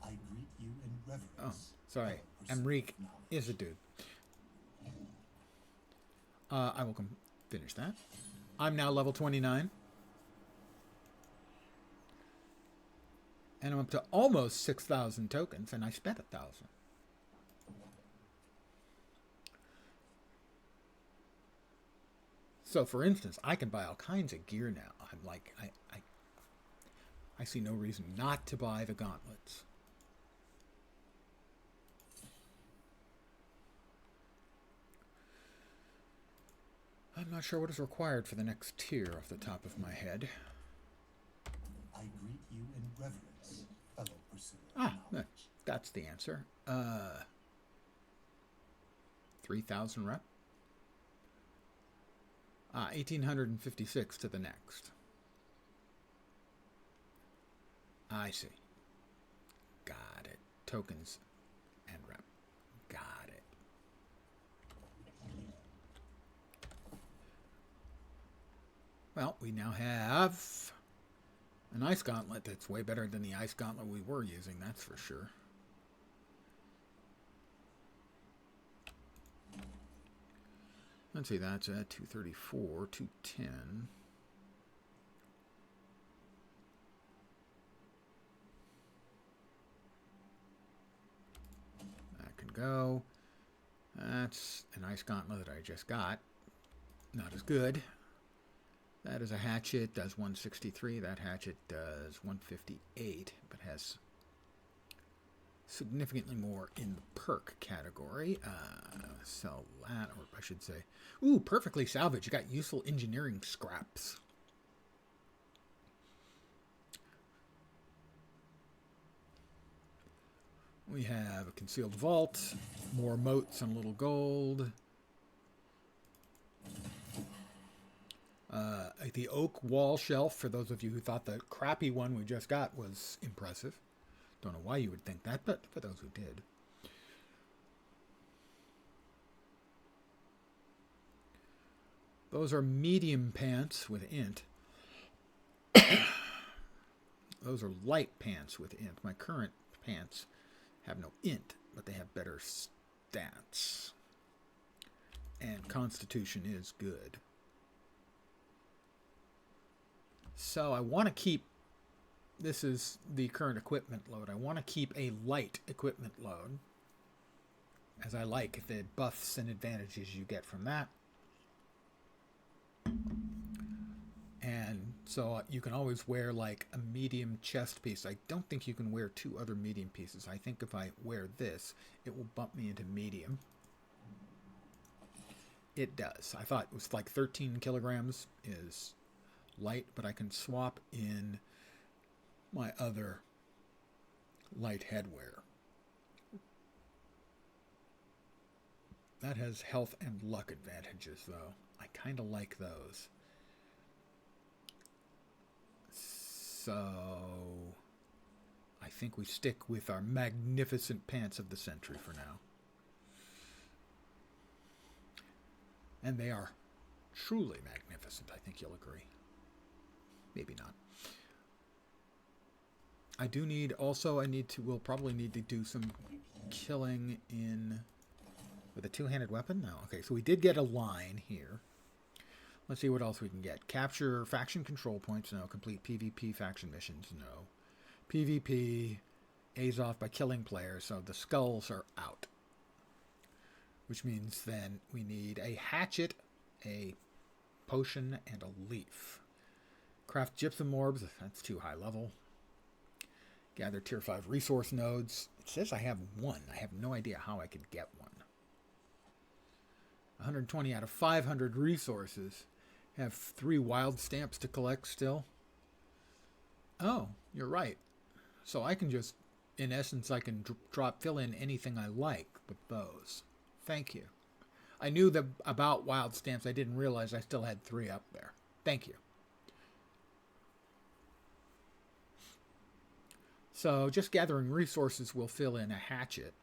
I greet you in reverence. Oh, sorry. fellow Amrique pursuer of knowledge. is a dude. I will finish that. I'm now level 29. And I'm up to almost 6,000 tokens, and I spent 1,000. So, for instance, I can buy all kinds of gear now. I'm like, I see no reason not to buy the gauntlets. I'm not sure what is required for the next tier off the top of my head. I greet you in reverence, fellow pursuer of Ah, knowledge. that's the answer. 3,000 rep. 1,856 to the next. I see. Got it. Tokens and rep. Got it. Well, we now have an ice gauntlet that's way better than the ice gauntlet we were using, that's for sure. Let's see, that's at 234, 210. That can go. That's an ice gauntlet that I just got. Not as good. That is a hatchet, does 163. That hatchet does 158, but has significantly more in the perk category. Sell that, or I should say, ooh, perfectly salvaged. You got useful engineering scraps. We have a concealed vault, more moats and a little gold. The oak wall shelf, for those of you who thought the crappy one we just got was impressive. Don't know why you would think that, but for those who did. Those are medium pants with int. Those are light pants with int. My current pants have no int, but they have better stats. And constitution is good. So I want to keep, this is the current equipment load. I want to keep a light equipment load, as I like the buffs and advantages you get from that. And so you can always wear like a medium chest piece. I don't think you can wear two other medium pieces. I think if I wear this, it will bump me into medium. It does. I thought it was like 13 kilograms is light, but I can swap in my other light headwear. That has health and luck advantages, though. I kind of like those. So I think we stick with our magnificent pants of the century for now. And they are truly magnificent, I think you'll agree. Maybe not. I do need, also, we'll probably need to do some killing in, with a two-handed weapon? No. Okay, so we did get a line here. Let's see what else we can get. Capture faction control points, no. Complete PvP faction missions, no. PvP, Azov by killing players, so the skulls are out. Which means then we need a hatchet, a potion, and a leaf. Craft gypsum orbs, that's too high level. Gather tier 5 resource nodes. It says I have one. I have no idea how I could get one. 120 out of 500 resources. Have 3 wild stamps to collect still. Oh, you're right. So I can just, in essence, I can fill in anything I like with those. Thank you. I knew about wild stamps. I didn't realize I still had 3 up there. Thank you. So just gathering resources will fill in a hatchet.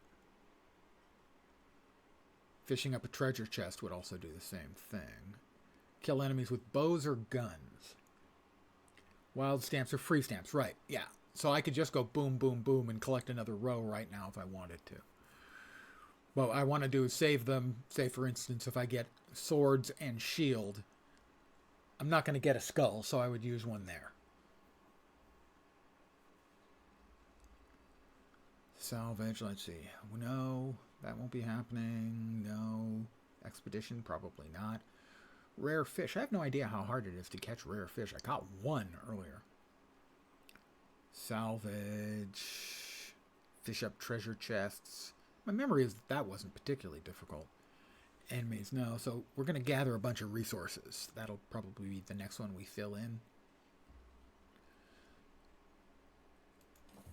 Fishing up a treasure chest would also do the same thing. Kill enemies with bows or guns. Wild stamps or free stamps. Right, yeah. So I could just go boom, boom, boom and collect another row right now if I wanted to. What I want to do is save them. Say, for instance, if I get swords and shield, I'm not going to get a skull, so I would use one there. Salvage, let's see. No, that won't be happening. No. Expedition, probably not. Rare fish. I have no idea how hard it is to catch rare fish. I caught one earlier. Salvage. Fish up treasure chests. My memory is that wasn't particularly difficult. Enemies, no. So we're going to gather a bunch of resources. That'll probably be the next one we fill in.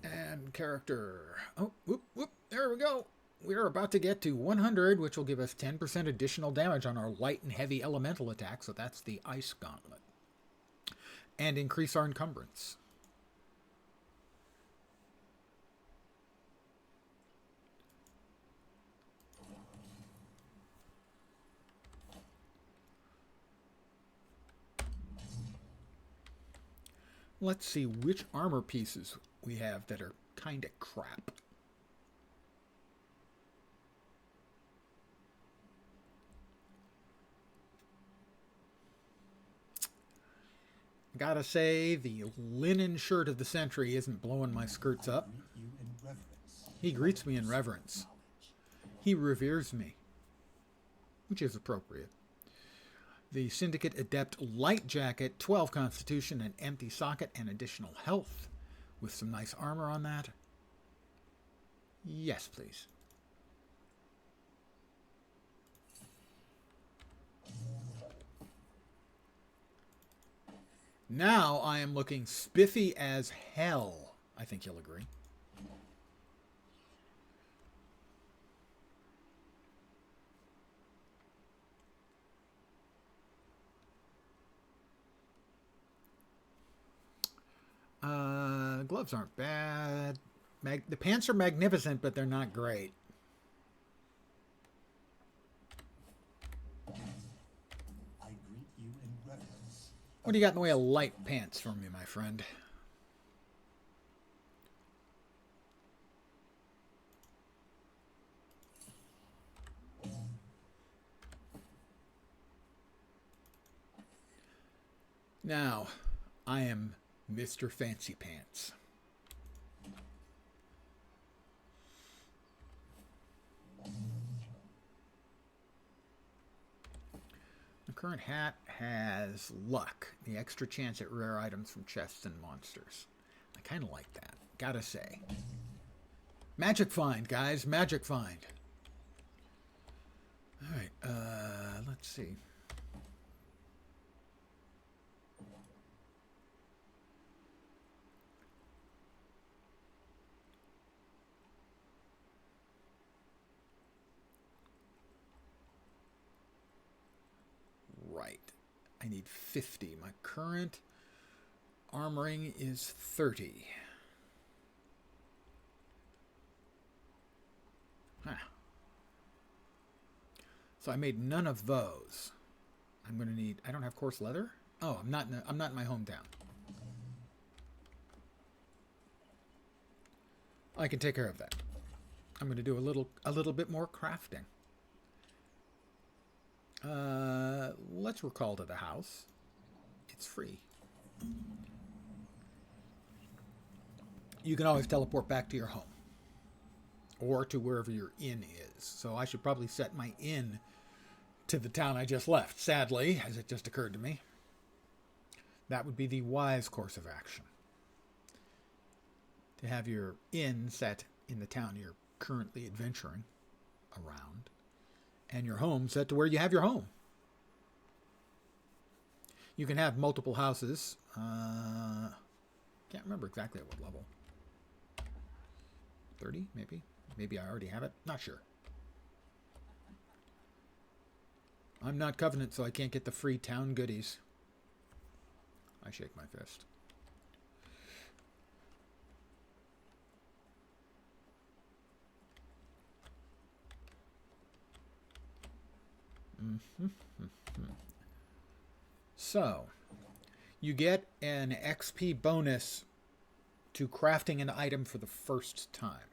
And character. Oh, whoop, whoop. There we go. We're about to get to 100, which will give us 10% additional damage on our light and heavy elemental attack. So that's the Ice Gauntlet. And increase our encumbrance. Let's see which armor pieces we have that are kind of crap. Gotta say, the linen shirt of the sentry isn't blowing my skirts up. He greets me in reverence. He reveres me, which is appropriate. The Syndicate Adept Light Jacket, 12 Constitution, an empty socket, and additional health. With some nice armor on that. Yes, please. Now I am looking spiffy as hell. I think you'll agree. Gloves aren't bad. The pants are magnificent, but they're not great. I greet you in reverence. What do you got in the way of light pants for me, my friend? Now, I am Mr. Fancy Pants. The current hat has luck, the extra chance at rare items from chests and monsters. I kind of like that, gotta say. Magic find, guys, magic find. All right, let's see. Right. I need 50. My current armoring is 30. Huh. So I made none of those. I'm going to need... I don't have coarse leather? Oh, I'm not in my hometown. I can take care of that. I'm going to do a little bit more crafting. Let's recall to the house. It's free. You can always teleport back to your home. Or to wherever your inn is. So I should probably set my inn to the town I just left. Sadly, as it just occurred to me. That would be the wise course of action. To have your inn set in the town you're currently adventuring around. And your home set to where you have your home. You can have multiple houses. Can't remember exactly at what level. 30, maybe? Maybe I already have it. Not sure. I'm not Covenant, so I can't get the free town goodies. I shake my fist. So, you get an XP bonus to crafting an item for the first time.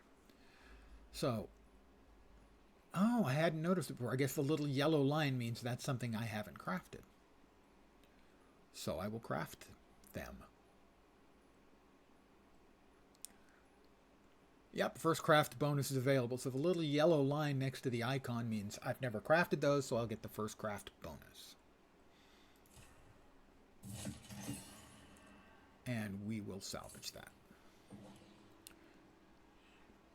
So, oh, I hadn't noticed it before. I guess the little yellow line means that's something I haven't crafted. So I will craft them. Yep, first craft bonus is available. So the little yellow line next to the icon means I've never crafted those, so I'll get the first craft bonus. And we will salvage that.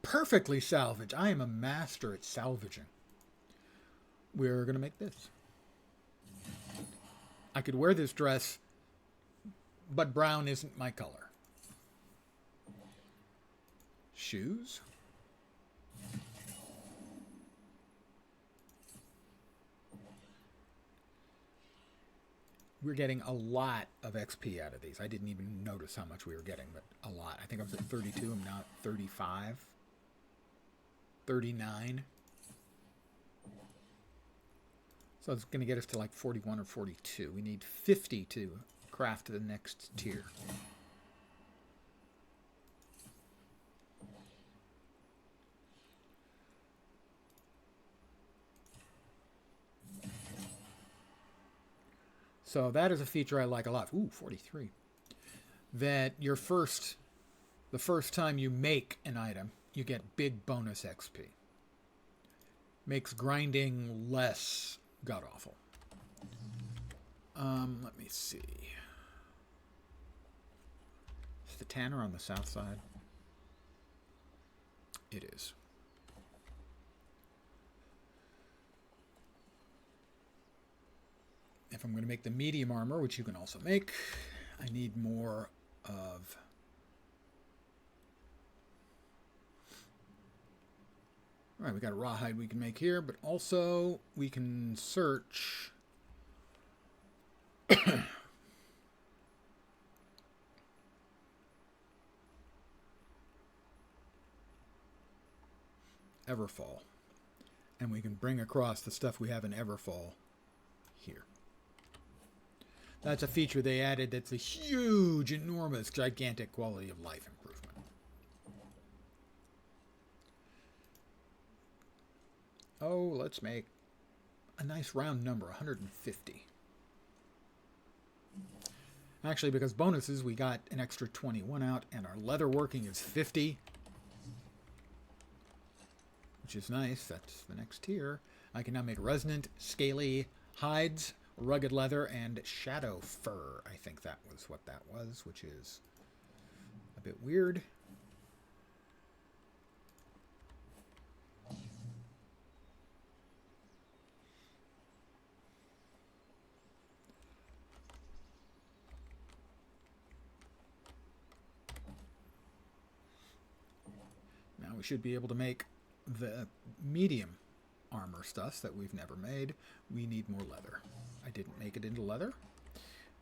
Perfectly salvage. I am a master at salvaging. We're going to make this. I could wear this dress, but brown isn't my color. Shoes. We're getting a lot of XP out of these. I didn't even notice how much we were getting, but a lot. I think I was at 32. I'm now at 35. 39. So it's going to get us to like 41 or 42. We need 50 to craft the next tier. So that is a feature I like a lot. Ooh, 43. That the first time you make an item, you get big bonus XP. Makes grinding less god-awful. Let me see. Is the Tanner on the south side? It is. If I'm going to make the medium armor, which you can also make, I need more of... All right, we got a rawhide we can make here, but also we can search... Everfall. And we can bring across the stuff we have in Everfall here. That's a feature they added that's a huge, enormous, gigantic quality of life improvement. Oh, let's make a nice round number, 150. Actually, because bonuses, we got an extra 21 out, and our leather working is 50. Which is nice. That's the next tier. I can now make resonant, scaly hides, rugged leather, and shadow fur. I think that was what that was, which is a bit weird. Now we should be able to make the medium armor stuff that we've never made. We need more leather. I didn't make it into leather.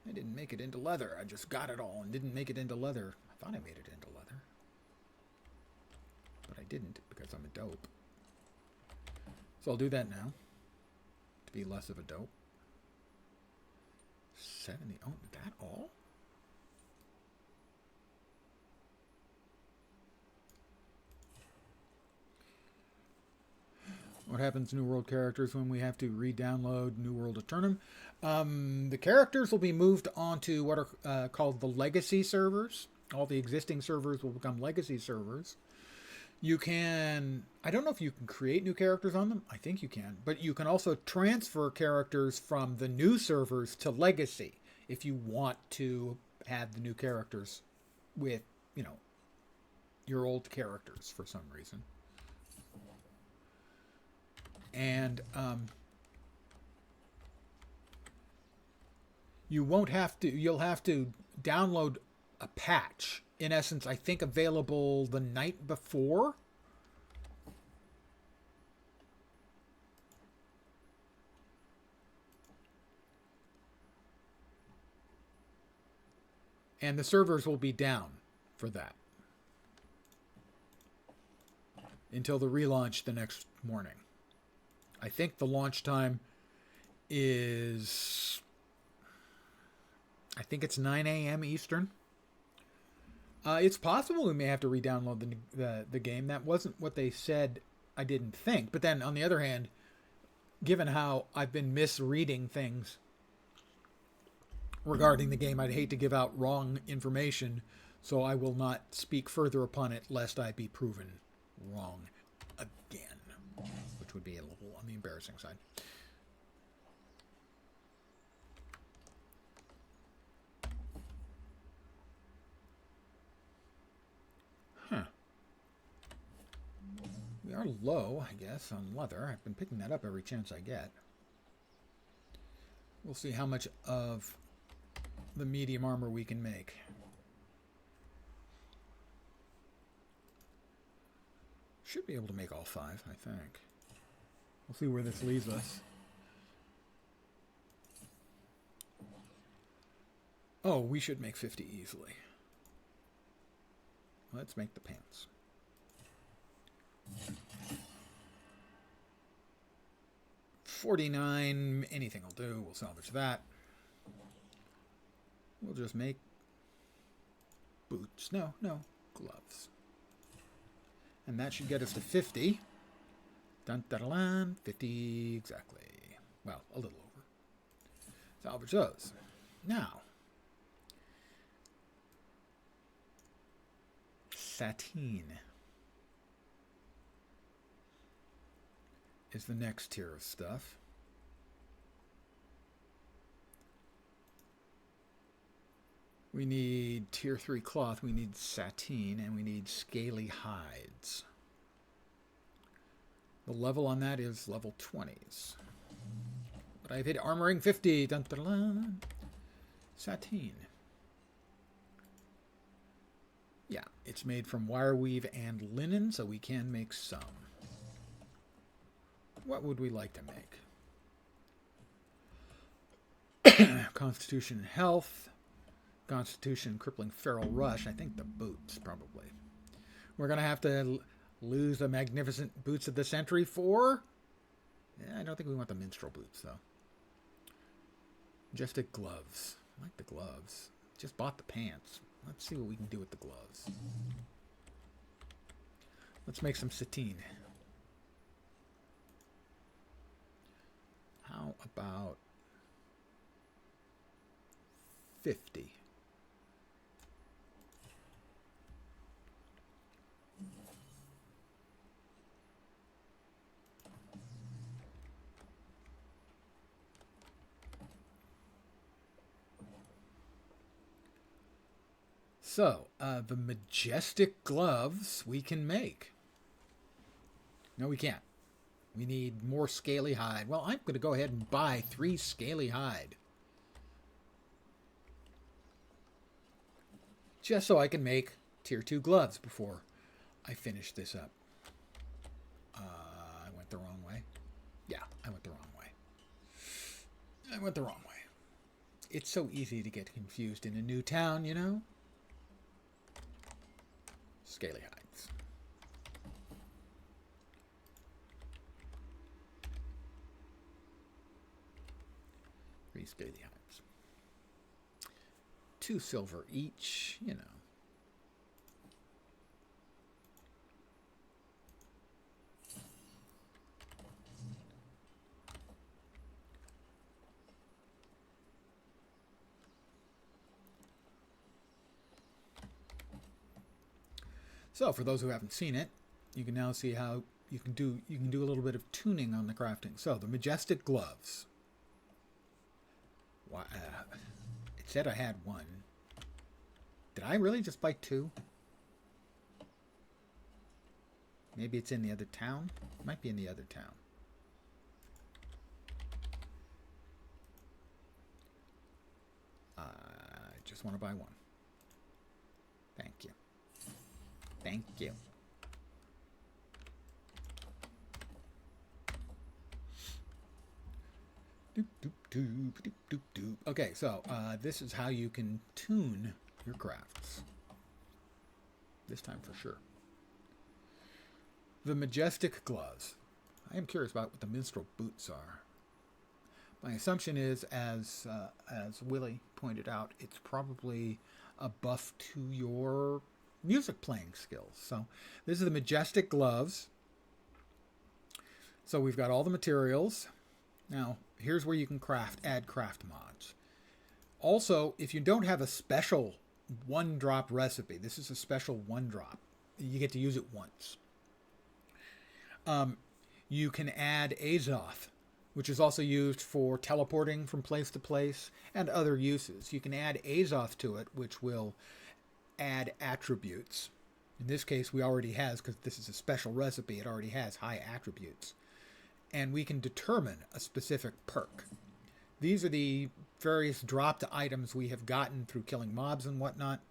I didn't make it into leather. I just got it all and didn't make it into leather. I thought I made it into leather. But I didn't because I'm a dope. So I'll do that now to be less of a dope. 70. Oh, that all? What happens to New World characters when we have to re-download New World Eternum? The characters will be moved onto what are called the legacy servers. All the existing servers will become legacy servers. You can... I don't know if you can create new characters on them. I think you can. But you can also transfer characters from the new servers to legacy if you want to have the new characters with, you know, your old characters for some reason. And you'll have to download a patch. In essence, I think available the night before. And the servers will be down for that until the relaunch the next morning. I think the launch time is, I think it's 9 a.m. Eastern. It's possible we may have to re-download the game. That wasn't what they said. I didn't think. But then, on the other hand, given how I've been misreading things regarding the game, I'd hate to give out wrong information, so I will not speak further upon it lest I be proven wrong again, which would be a little on the embarrassing side. Huh. We are low, I guess, on leather. I've been picking that up every chance I get. We'll see how much of the medium armor we can make. Should be able to make all 5, I think. We'll see where this leaves us. Oh, we should make 50 easily. Let's make the pants. $49, anything will do. We'll salvage that. We'll just make boots. No, gloves. And that should get us to 50. Dun dun dun, dun 50 exactly. Well, a little over. Salvage those. Now, sateen is the next tier of stuff. We need tier 3 cloth, we need sateen, and we need scaly hides. The level on that is level 20s. But I've hit armoring 50. Dun, dun, dun. Sateen. Yeah, it's made from wire weave and linen, so we can make some. What would we like to make? Constitution and health. Constitution, crippling feral rush. I think the boots, probably. We're going to have to lose the magnificent boots of the century for... Yeah, I don't think we want the minstrel boots, though. Majestic gloves. I like the gloves. Just bought the pants. Let's see what we can do with the gloves. Let's make some sateen. How about 50? So, the majestic gloves we can make. No, we can't. We need more scaly hide. Well, I'm going to go ahead and buy 3 scaly hide. Just so I can make tier 2 gloves before I finish this up. I went the wrong way. Yeah, I went the wrong way. I went the wrong way. It's so easy to get confused in a new town, you know? Scaly hides. Three scaly hides. 2 silver each, you know. So, for those who haven't seen it, you can now see how you can do a little bit of tuning on the crafting. So, the majestic gloves. Why, it said I had 1. Did I really just buy 2? Maybe it's in the other town? It might be in the other town. I just want to buy 1. Thank you. Thank you. Doop, doop, doop, doop, doop, doop. Okay, so this is how you can tune your crafts. This time for sure. The majestic gloves. I am curious about what the minstrel boots are. My assumption is, as Willie pointed out, it's probably a buff to your music playing skills. So this is the Majestic Gloves. So we've got all the materials. Now, here's where you can add craft mods. Also, if you don't have a special one-drop recipe, this is a special one-drop. You get to use it once. You can add Azoth, which is also used for teleporting from place to place and other uses. You can add Azoth to it, which will add attributes. In this case, we already has, because this is a special recipe, it already has high attributes. And we can determine a specific perk. These are the various dropped items we have gotten through killing mobs and whatnot.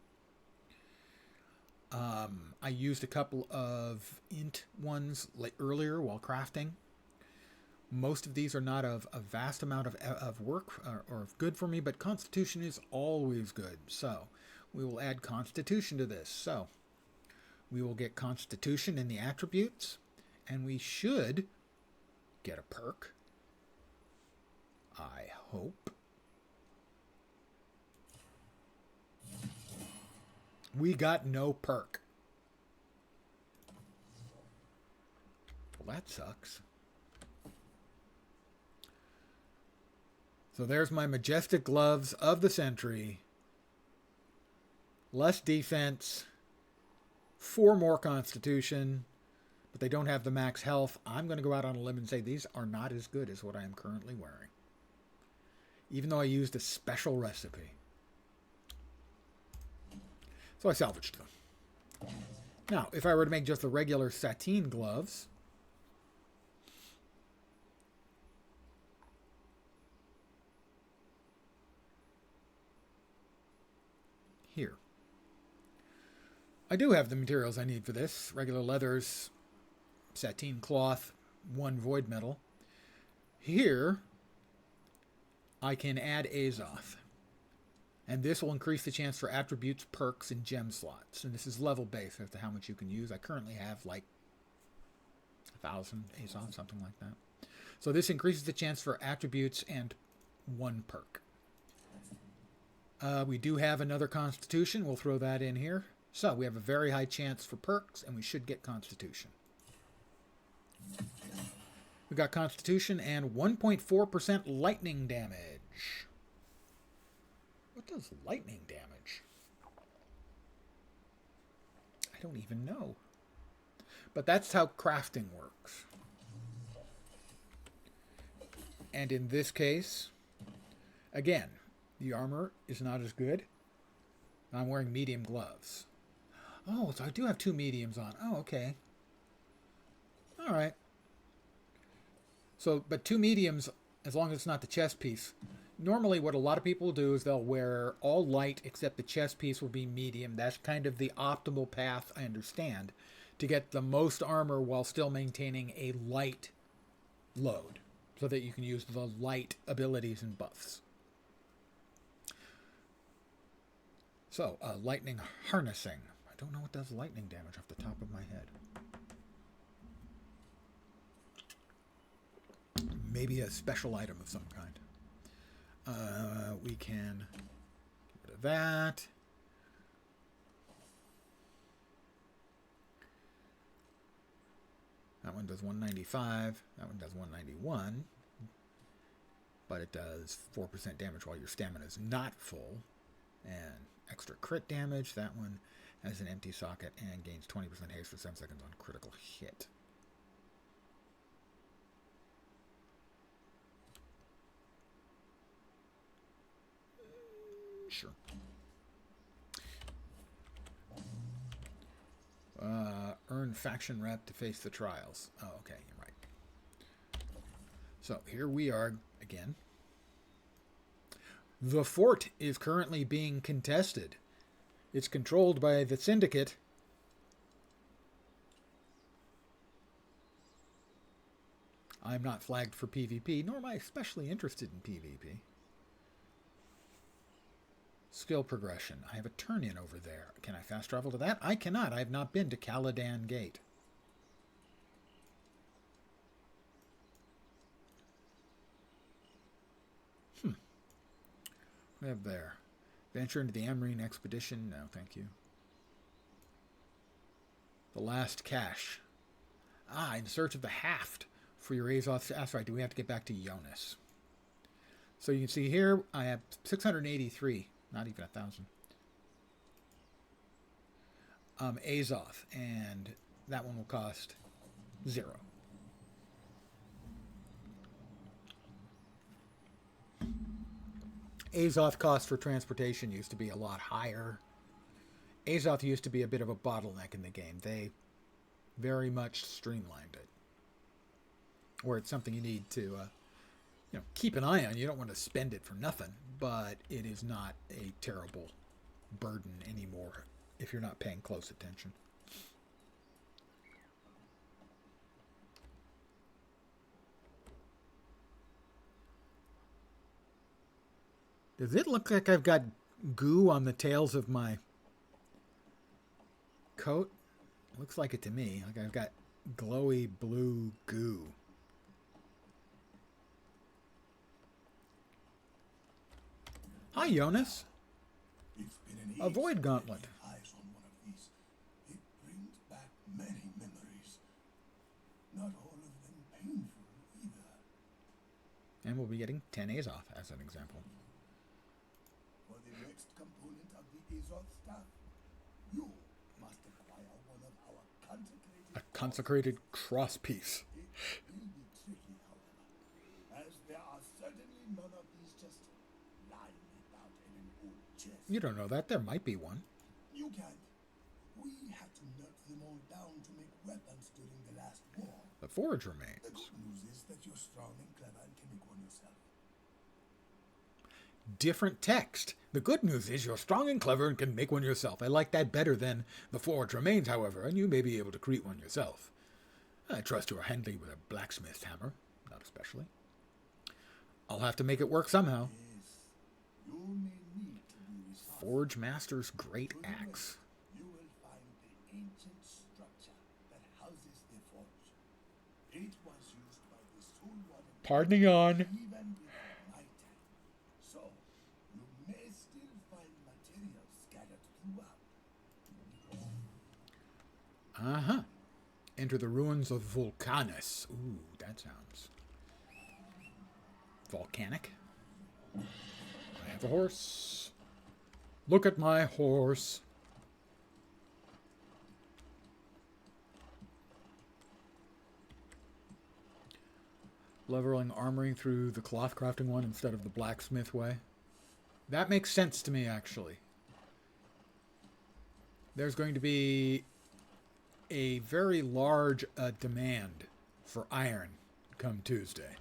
I used a couple of int ones earlier while crafting. Most of these are not of a vast amount of work or of good for me, but Constitution is always good. So we will add Constitution to this. So we will get Constitution in the attributes, and we should get a perk. I hope. We got no perk. Well, that sucks. So there's my Majestic Gloves of the Sentry. Less defense. 4 more Constitution. But they don't have the max health. I'm going to go out on a limb and say these are not as good as what I am currently wearing. Even though I used a special recipe. So I salvaged them. Now, if I were to make just the regular sateen gloves, here. I do have the materials I need for this. Regular leathers, sateen cloth, 1 void metal. Here, I can add Azoth. And this will increase the chance for attributes, perks, and gem slots. And this is level based as to how much you can use. I currently have like 1,000 Azoth, something like that. So this increases the chance for attributes and 1 perk. We do have another Constitution. We'll throw that in here. So we have a very high chance for perks, and we should get Constitution. We got Constitution and 1.4% lightning damage. What does lightning damage? I don't even know. But that's how crafting works. And in this case, again, the armor is not as good. I'm wearing medium gloves. Oh, so I do have 2 mediums on. Oh, okay. All right. So, but 2 mediums, as long as it's not the chest piece. Normally what a lot of people do is they'll wear all light except the chest piece will be medium. That's kind of the optimal path, I understand, to get the most armor while still maintaining a light load so that you can use the light abilities and buffs. So, lightning harnessing. I don't know what does lightning damage off the top of my head. Maybe a special item of some kind. We can get rid of that. That one does 195. That one does 191. But it does 4% damage while your stamina is not full. And extra crit damage. That one has an empty socket and gains 20% haste for 7 seconds on critical hit. Sure. Earn faction rep to face the trials. Oh, okay, you're right. So here we are again. The fort is currently being contested. It's controlled by the Syndicate. I'm not flagged for PvP, nor am I especially interested in PvP. Skill progression. I have a turn-in over there. Can I fast travel to that? I cannot. I have not been to Caladan Gate. we have there? Venture into the Amarine expedition? No, thank you. The last cache. In search of the Haft for your Azoth asteroid. Do we have to get back to Jonas? So you can see here, I have 683, not even 1,000. Azoth, and that one will cost 0. Azoth cost for transportation used to be a lot higher. Azoth used to be a bit of a bottleneck in the game. They very much streamlined it, where it's something you need to keep an eye on. You don't want to spend it for nothing, but it is not a terrible burden anymore if you're not paying close attention. Does it look like I've got goo on the tails of my coat? Looks like it to me. Like I've got glowy blue goo. Hi, Jonas. It's been an A void gauntlet. Eyes on one of these. It brings back many memories. Not all of them painful either. And we'll be getting 10 Azoth as an example. For the next component of the Azoth staff, you must acquire one of our consecrated... A consecrated crosspiece. It will be tricky, however, as there are certainly none of these just lying about in an old chest. You don't know that. There might be one. You can't. We had to melt them all down to make weapons during the last war. The forge The remains. good news is that you're strong and clever and can make one yourself. Different text. The good news is you're strong and clever and can make one yourself. I like that better than the forge remains, however, and you may be able to create one yourself. I trust you are handy with a blacksmith's hammer. Not especially. I'll have to make it work somehow. Yes, you may need to be resourceful. Forge Master's Great To the Axe. west, you will find the ancient structure that houses the forge. It was used by the Soul Warden Pardoning on. even before my time. So, you may still find materials scattered throughout. Uh-huh. Enter the ruins of Vulcanus. Ooh, that sounds volcanic. I have a horse. Look at my horse. Leveling armoring through the cloth crafting one instead of the blacksmith way. That makes sense to me, actually. There's going to be a very large demand for iron come Tuesday.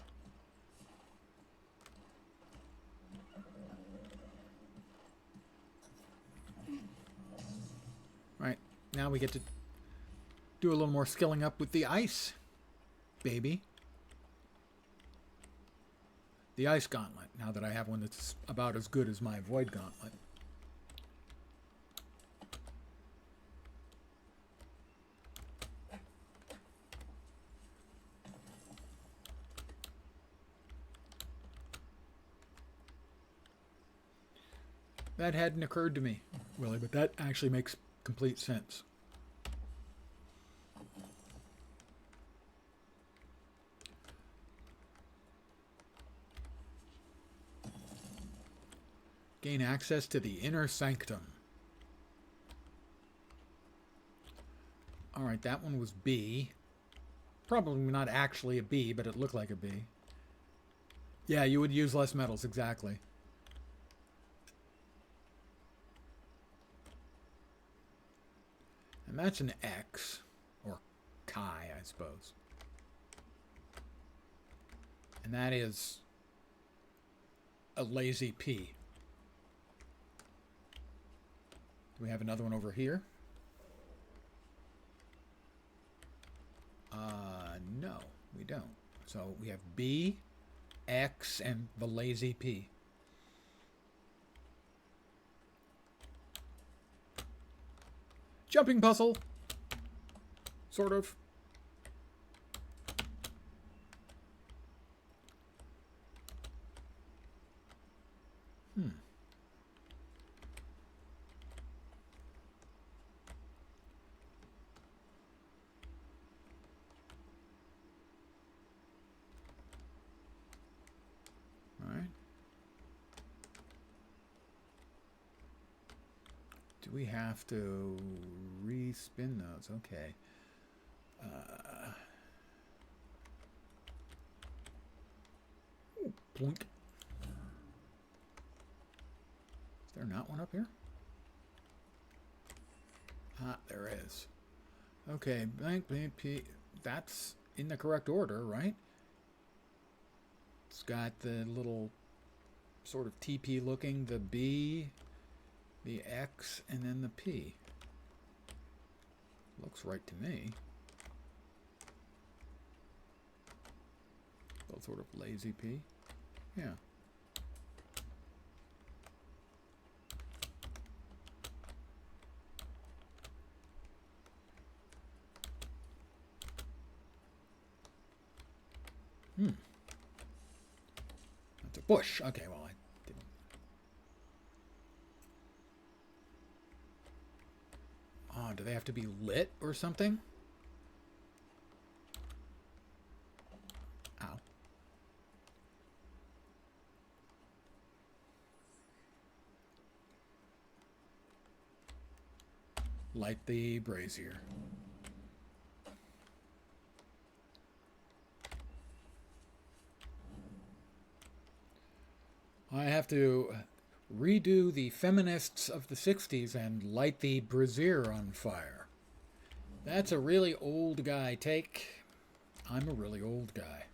Right, now we get to do a little more skilling up with the ice, baby. The ice gauntlet, now that I have one that's about as good as my void gauntlet. That hadn't occurred to me, Willie, but that actually makes complete sense. Gain access to the inner sanctum. Alright, that one was B. Probably not actually a B, but it looked like a B. Yeah, you would use less metals, exactly. And that's an X, or chi, I suppose. And that is a lazy P. Do we have another one over here? No, we don't. So we have B, X, and the lazy P. Jumping puzzle. Sort of. Do we have to respin those? Okay. Ooh, blink. Is there not one up here? Ah, there is. Okay, blank, blank, P. That's in the correct order, right? It's got the little sort of TP looking, the B, the X, and then the P. Looks right to me. Well, sort of lazy P. Yeah. That's a bush. Okay, well, I didn't. Oh, do they have to be lit or something? Ow. Light the brazier. I have to redo the feminists of the 60s and light the brazier on fire. That's a really old guy take. I'm a really old guy.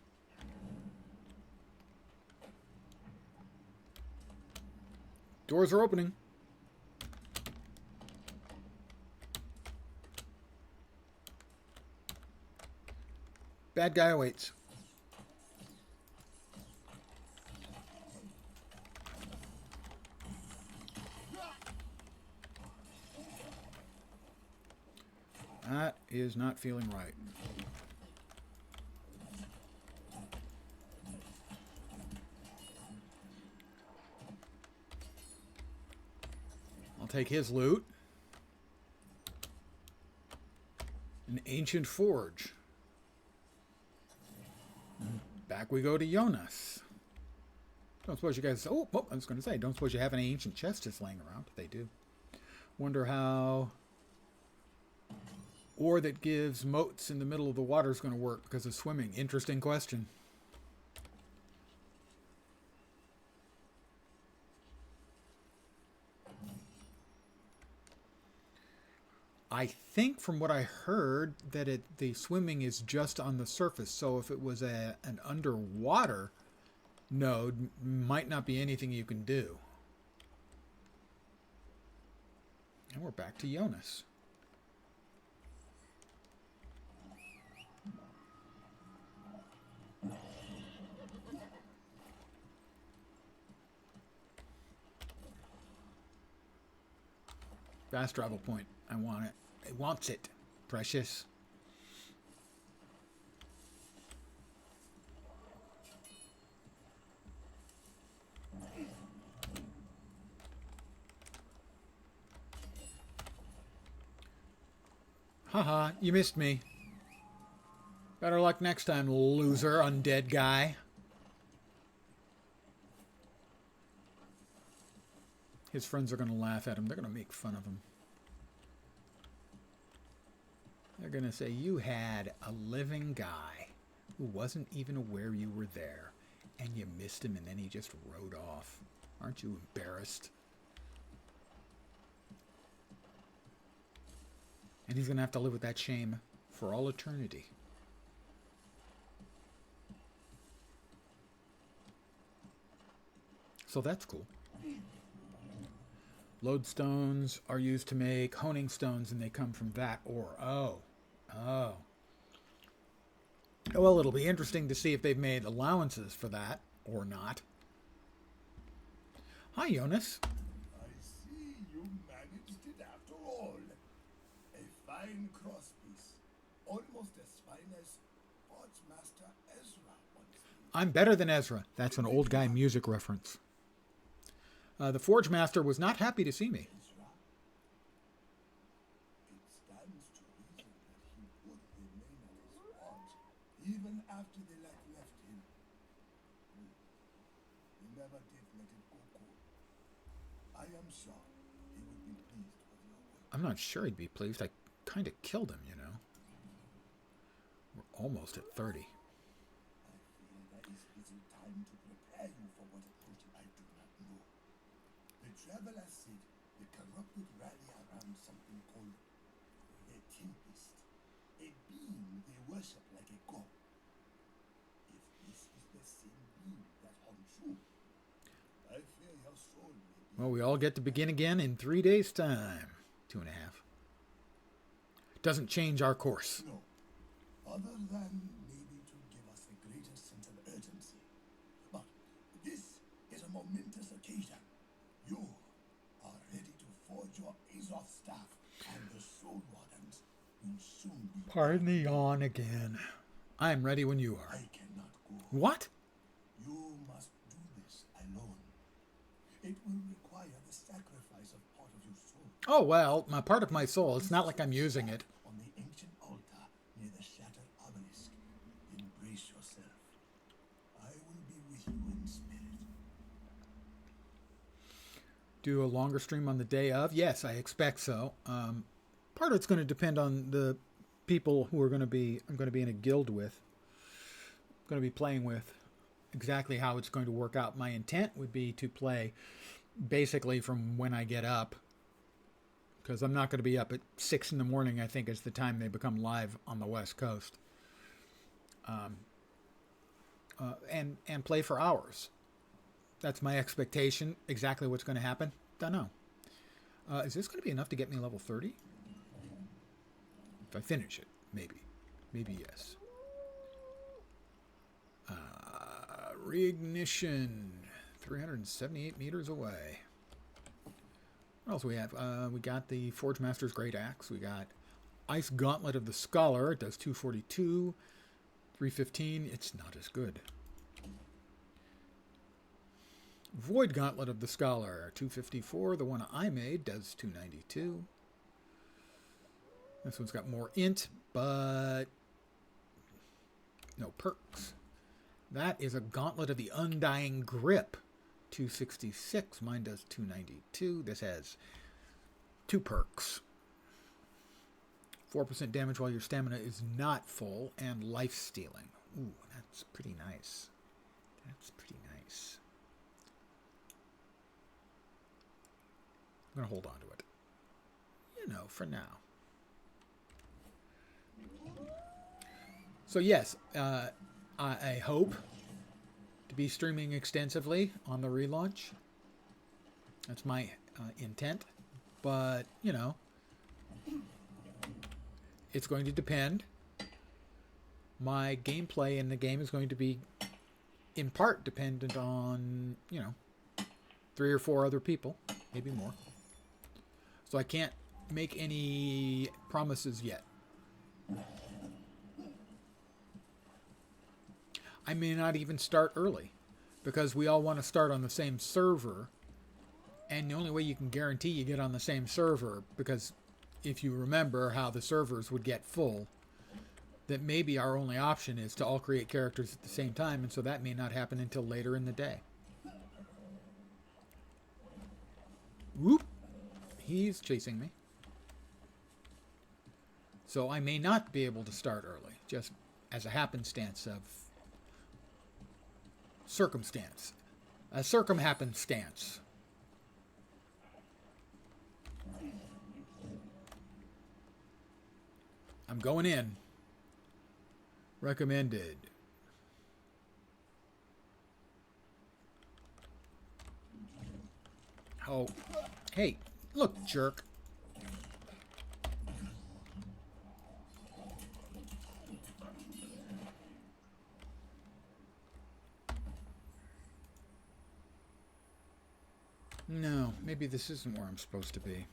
Doors are opening. Bad guy awaits. That is not feeling right. I'll take his loot. An ancient forge. Back we go to Jonas. Don't suppose you guys... Oh, I was going to say, don't suppose you have any ancient chests just laying around. They do. Wonder how... ore that gives moats in the middle of the water is going to work because of swimming. Interesting question. I think from what I heard that the swimming is just on the surface. So if it was an underwater node, might not be anything you can do. And we're back to Jonas. Fast travel point. I want it. It wants it. Precious. Haha, you missed me. Better luck next time, loser, undead guy. His friends are going to laugh at him. They're going to make fun of him. They're going to say, you had a living guy who wasn't even aware you were there, and you missed him, and then he just rode off. Aren't you embarrassed? And he's going to have to live with that shame for all eternity. So that's cool. Lodestones are used to make honing stones, and they come from that ore. Oh. Well, it'll be interesting to see if they've made allowances for that or not. Hi, Jonas. I see you managed it after all. A fine crosspiece. Almost as fine as Forgemaster Ezra once did. I'm better than Ezra. That's an old guy music reference. The Forge Master was not happy to see me. Ezra? It stands to reason that he would remain at his forge even after the light left him. He never did let it go cold. I am sure he would be pleased with I'm not sure he'd be pleased. I kind of killed him, you know. We're almost at 30. I fear there is little time to prepare you for what I do not know. The traveler said the corrupted rally around something called the Tempest, a being they worship like a god. If this is the same being that haunts you, I fear your soul may be... Well, we all get to begin again in 3 days' time. 2.5. Doesn't change our course. No, other than maybe to give us a greater sense of urgency. But this is a momentous occasion. You are ready to forge your Azov staff, and the Soul Wardens will soon be... Pardon the yawn again. I am ready when you are. I cannot go. What? You must do this alone. It will require the sacrifice of part of your soul. Oh, well, my part of my soul. It's not like I'm using it. On the ancient altar near the shattered obelisk. Embrace yourself. I will be with you in spirit. Do a longer stream on the day of? Yes, I expect so. Part of it's going to depend on the people who I'm going to be in a guild with. I'm going to be playing with. Exactly how it's going to work out. My intent would be to play basically from when I get up, because I'm not going to be up at 6 in the morning, I think, is the time they become live on the West Coast. And play for hours. That's my expectation. Exactly what's going to happen, don't know. Is this going to be enough to get me level 30? If I finish it, maybe. Maybe yes. Reignition. 378 meters away. What else we have? We got the Forge Master's Great Axe. We got Ice Gauntlet of the Scholar. It does 242. 315. It's not as good. Void Gauntlet of the Scholar. 254. The one I made does 292. This one's got more int, but no perks. That is a Gauntlet of the Undying Grip. 266. Mine does 292. This has 2 perks. 4% damage while your stamina is not full, and life stealing. Ooh, that's pretty nice. That's pretty nice. I'm going to hold on to it. You know, for now. So yes, I hope to be streaming extensively on the relaunch. That's my intent. But, you know, it's going to depend. My gameplay in the game is going to be, in part, dependent on, you know, 3 or 4 other people, maybe more. So I can't make any promises yet. I may not even start early, because we all want to start on the same server, and the only way you can guarantee you get on the same server, because if you remember how the servers would get full, that maybe our only option is to all create characters at the same time, and so that may not happen until later in the day. Whoop! He's chasing me. So I may not be able to start early, just as a happenstance of circumstance. A circumhappenstance. I'm going in. Recommended. Oh. Hey, look, jerk. No, maybe this isn't where I'm supposed to be.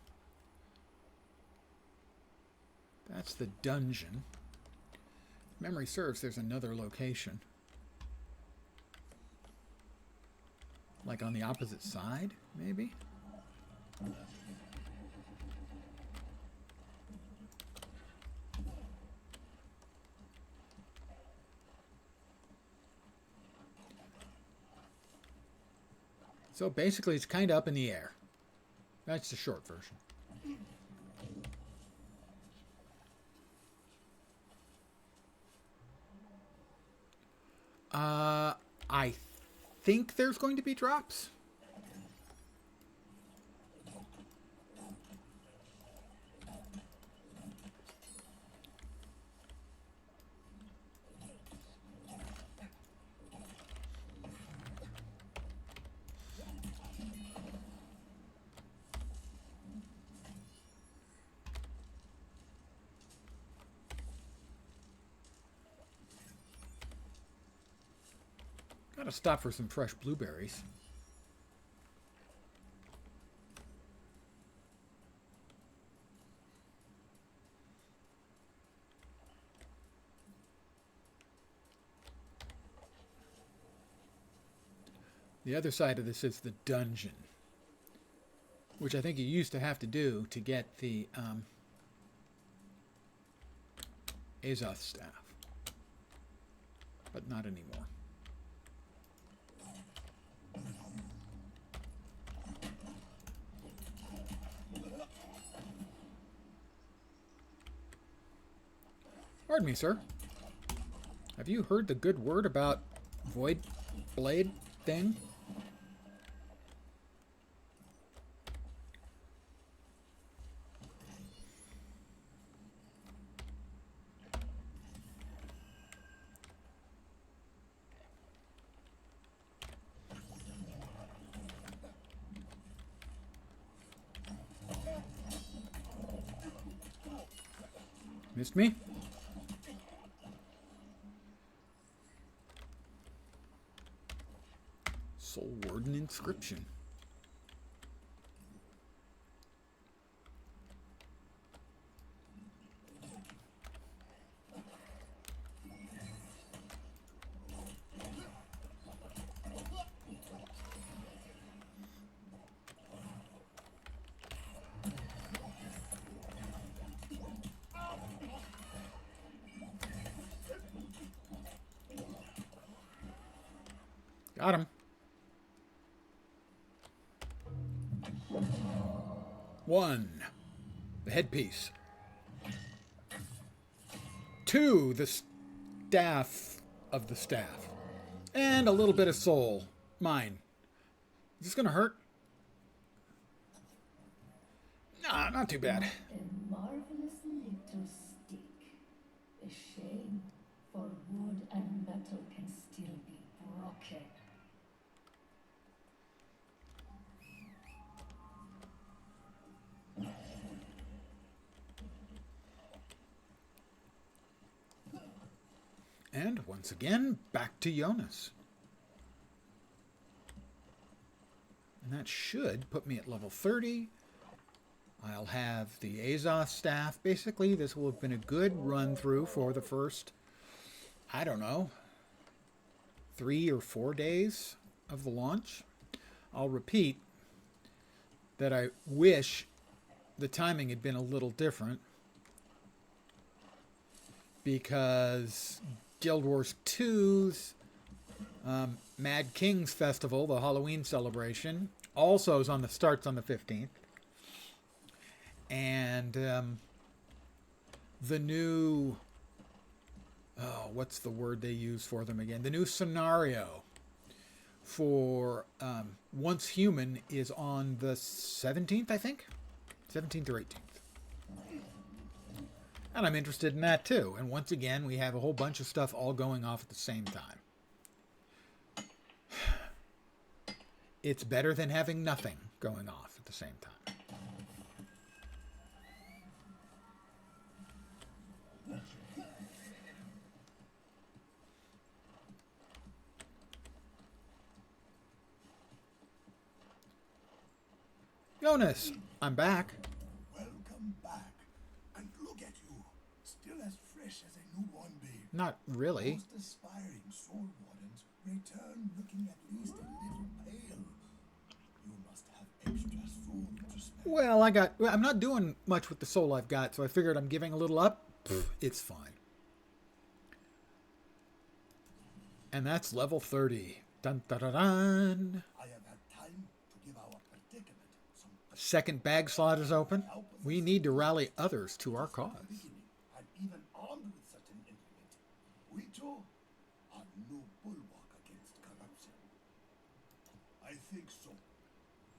That's the dungeon. If memory serves, there's another location. Like on the opposite side, maybe? So basically it's kind of up in the air. That's the short version. I think there's going to be drops. Gotta stop for some fresh blueberries. The other side of this is the dungeon, which I think you used to have to do to get the Azoth staff, but not anymore. Pardon me, sir. Have you heard the good word about Void Blade thing? Missed me? Soul Warden inscription. Got him. 1, the headpiece. 2, the staff of the staff. And a little bit of soul. Mine. Is this gonna hurt? Nah, not too bad. A marvelous little stick. A shame, for wood and metal can still be broken. And once again, back to Jonas. And that should put me at level 30. I'll have the Azoth staff. Basically, this will have been a good run through for the first, I don't know, 3 or 4 days of the launch. I'll repeat that I wish the timing had been a little different, because Guild Wars 2's Mad Kings Festival, the Halloween celebration, also is starts on the 15th. And the new, what's the word they use for them again? The new scenario for Once Human is on the 17th, I think? 17th or 18th. And I'm interested in that too. And once again, we have a whole bunch of stuff all going off at the same time. It's better than having nothing going off at the same time. Jonas, I'm back. Welcome back. And look at you, still as fresh as a newborn babe. Not really. Most aspiring soul wardens return looking at least a little pale. You must have extra soul to spare. Well, I'm not doing much with the soul I've got, so I figured I'm giving a little up. It's fine. And that's level 30. Dun dun dun dun. I have had time to give our predicament some Second bag slot is open. We need to rally others to our cause. beginning, and even armed with such an implement. We too are noble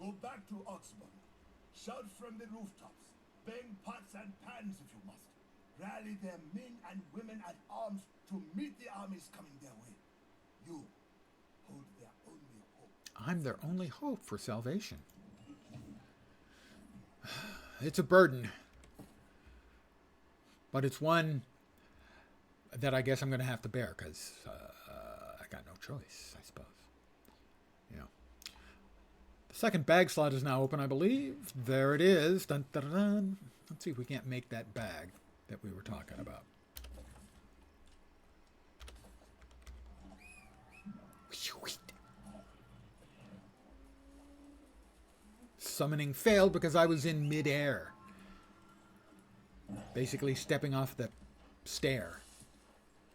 Go back to Oxburn. Shout from the rooftops. Bang pots and pans if you must. Rally their men and women at arms to meet the armies coming their way. You hold their only hope. I'm their only hope for salvation. It's a burden. But it's one that I guess I'm going to have to bear because I got no choice, I suppose. You know. The second bag slot is now open, I believe. There it is. Dun, dun, dun, dun. Let's see if we can't make that bag that we were talking about. Summoning failed because I was in midair. Basically stepping off the stair.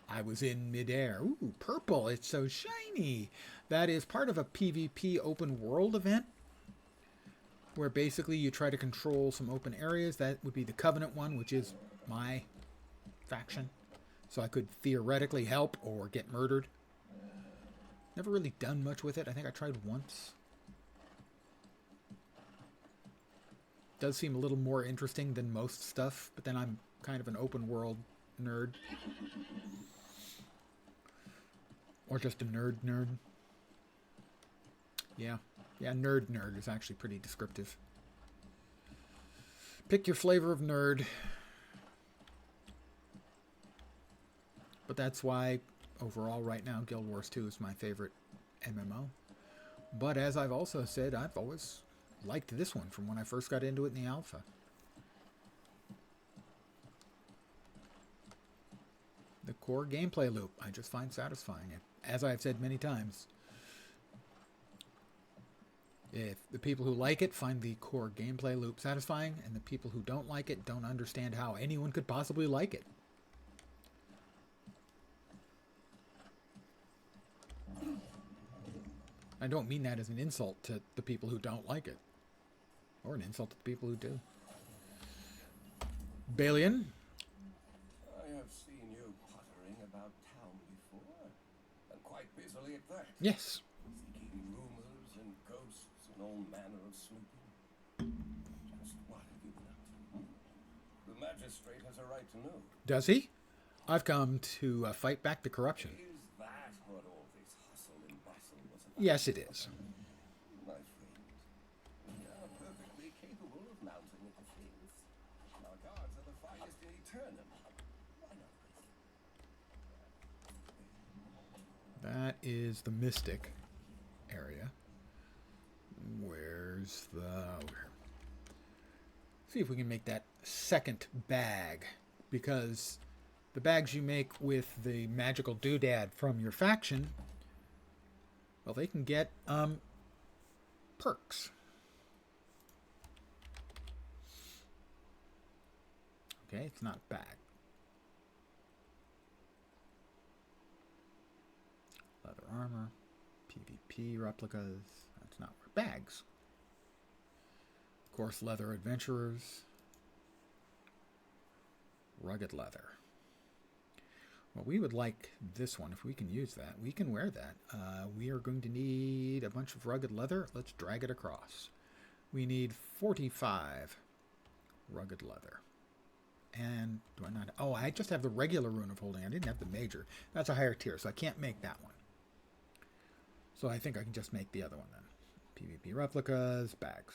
I was in midair. Ooh, purple. It's so shiny. That is part of a PvP open world event where basically you try to control some open areas. That would be the Covenant one, which is my faction. So I could theoretically help or get murdered. Never really done much with it. I think I tried once. Does seem a little more interesting than most stuff, but then I'm kind of an open world nerd. Or just a nerd. Yeah, nerd is actually pretty descriptive. Pick your flavor of nerd. But that's why, overall, right now, Guild Wars 2 is my favorite MMO. But as I've also said, I've always liked this one from when I first got into it in the alpha. The core gameplay loop I just find satisfying. As I've said many times, if the people who like it find the core gameplay loop satisfying, and the people who don't like it don't understand how anyone could possibly like it. I don't mean that as an insult to the people who don't like it. Or an insult to the people who do. Balian? I have seen you pottering about town before, and quite busily at that. Yes. Seeking rumors and ghosts and all manner of snooping. Just what have you been up to? The magistrate has a right to know. Does he? I've come to fight back the corruption. Is that what all this hustle and bustle was about? Yes, it is. My friend, we are perfectly capable of mounting a defense. Our guards are the finest in Eternum. Why not? That is the Mystic area. Where's the... See if we can make that second bag. Because the bags you make with the magical doodad from your faction, well, they can get perks. Okay, it's not bag. Leather armor, PvP replicas. That's not where bags. Of course, leather adventurers. Rugged leather. Well, we would like this one. If we can use that, we can wear that. We are going to need a bunch of rugged leather. Let's drag it across. We need 45 rugged leather. And do I not? Oh, I just have the regular rune of holding. I didn't have the major. That's a higher tier, so I can't make that one. So I think I can just make the other one then. PvP replicas, bags,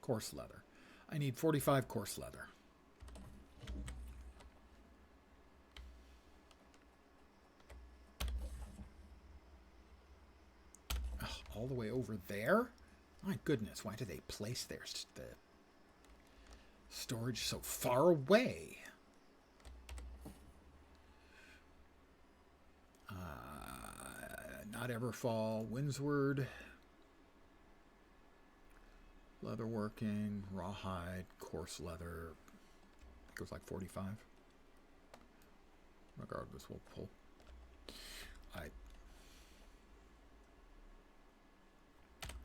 coarse leather. I need 45 coarse leather. All the way over there? My goodness, why do they place the storage so far away? Not Everfall, Windsward, leatherworking, rawhide, coarse leather. I think it was like 45. Regardless, we'll pull.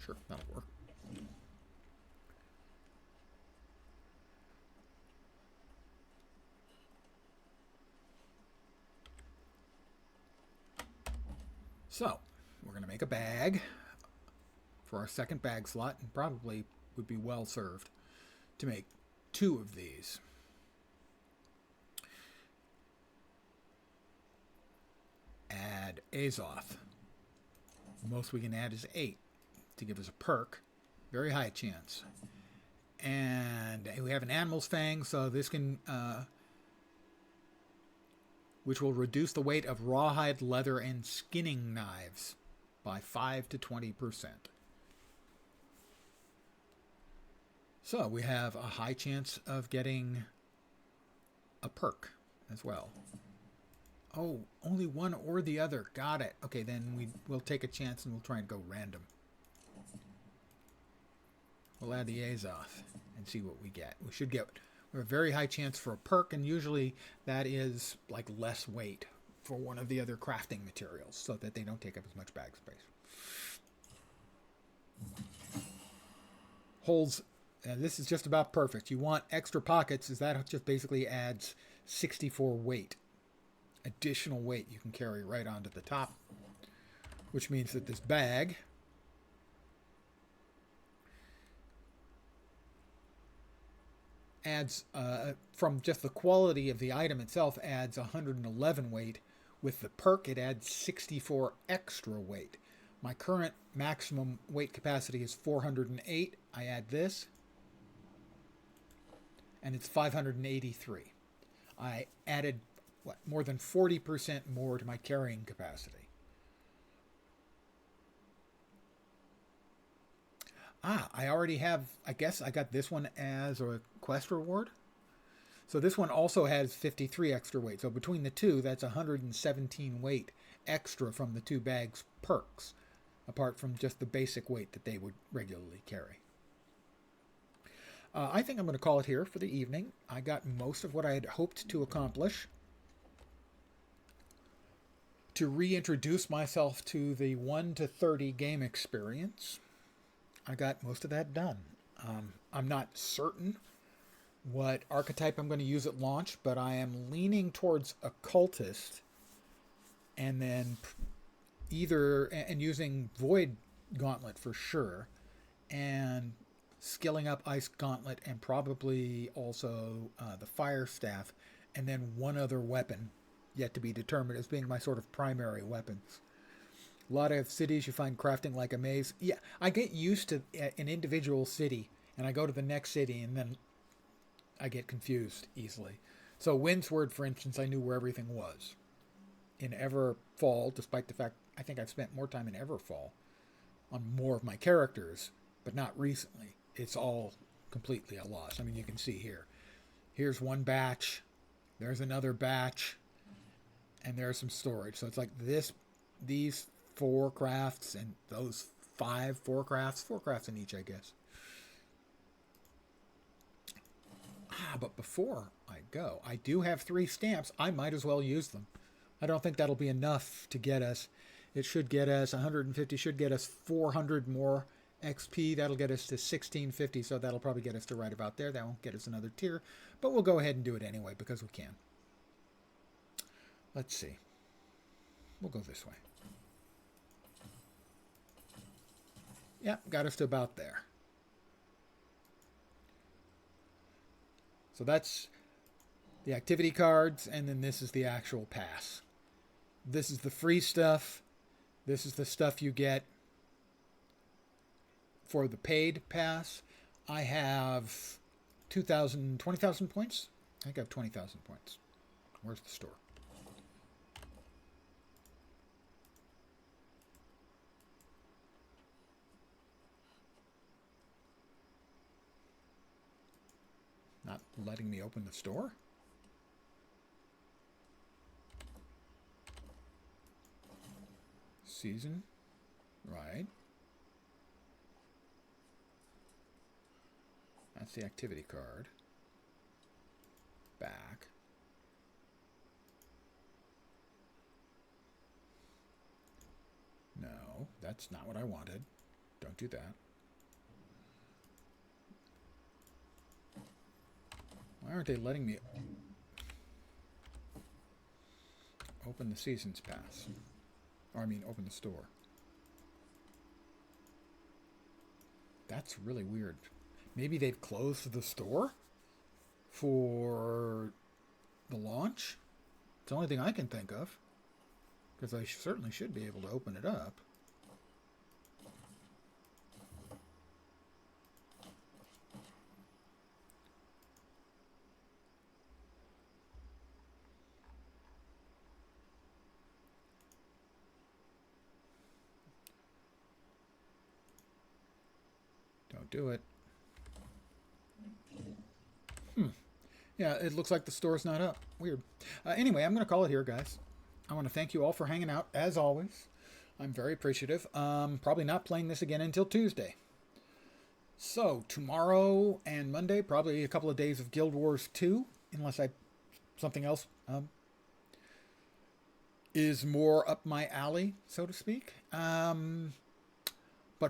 Sure, that'll work. So, we're going to make a bag for our second bag slot, and probably would be well served to make 2 of these. Add Azoth. The most we can add is 8 to give us a perk. Very high chance. And we have an Animal's Fang, so this can... which will reduce the weight of rawhide, leather, and skinning knives by 5 to 20%. So we have a high chance of getting a perk as well. Oh, only one or the other. Got it. Okay, then we'll take a chance and we'll try and go random. We'll add the Azoth and see what we get. We have a very high chance for a perk, and usually that is like less weight for one of the other crafting materials so that they don't take up as much bag space. Holes, this is just about perfect. You want extra pockets, as that just basically adds 64 weight. Additional weight you can carry right onto the top, which means that this bag adds, from just the quality of the item itself, adds 111 weight. With the perk, it adds 64 extra weight. My current maximum weight capacity is 408. I add this, and it's 583. I added, more than 40% more to my carrying capacity. I already have, I guess I got this one as a quest reward. So this one also has 53 extra weight. So between the two, that's 117 weight extra from the 2 bags perks, apart from just the basic weight that they would regularly carry. I think I'm going to call it here for the evening. I got most of what I had hoped to accomplish. To reintroduce myself to the 1 to 30 game experience, I got most of that done. I'm not certain what archetype I'm going to use at launch, but I am leaning towards occultist, and then using Void Gauntlet for sure, and skilling up Ice Gauntlet, and probably also the Fire Staff, and then one other weapon yet to be determined as being my sort of primary weapons. A lot of cities you find crafting like a maze. Yeah, I get used to an individual city, and I go to the next city, and then I get confused easily. So Windsward, for instance, I knew where everything was. In Everfall, despite the fact I think I've spent more time in Everfall on more of my characters, but not recently. It's all completely a loss. I mean, you can see here. Here's one batch. There's another batch. And there's some storage. So it's like these 4 crafts and those 4 crafts in each, I guess. But before I go, I do have 3 stamps. I might as well use them. I don't think that'll be enough to get us. It should get us 150, should get us 400 more XP. That'll get us to 1650, so that'll probably get us to right about there. That won't get us another tier, but we'll go ahead and do it anyway because we can. Let's see. We'll go this way. Yep, got us to about there. So that's the activity cards, and then this is the actual pass. This is the free stuff. This is the stuff you get for the paid pass. I have 20,000 points. I think I have 20,000 points. Where's the store? Not letting me open the store? Season. Right. That's the activity card. Back. No, that's not what I wanted. Don't do that. Why aren't they letting me open the Seasons Pass? Or I mean, open the store. That's really weird. Maybe they've closed the store for the launch. It's the only thing I can think of. Because I certainly should be able to open it up. Don't do it. Yeah, it looks like the store's not up. Weird. Anyway, I'm going to call it here, guys. I want to thank you all for hanging out, as always. I'm very appreciative. Probably not playing this again until Tuesday. So, tomorrow and Monday, probably a couple of days of Guild Wars 2, unless something else is more up my alley, so to speak. But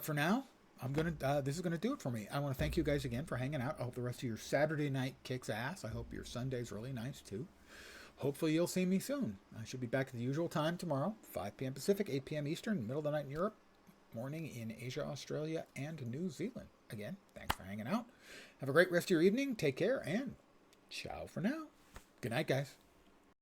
for now, this is gonna do it for me. I want to thank you guys again for hanging out. I hope the rest of your Saturday night kicks ass. I hope your Sunday's really nice too. Hopefully you'll see me soon. I should be back at the usual time tomorrow, 5 p.m. Pacific, 8 p.m. Eastern, middle of the night in Europe, morning in Asia, Australia, and New Zealand. Again, thanks for hanging out. Have a great rest of your evening. Take care, and ciao for now. Good night, guys.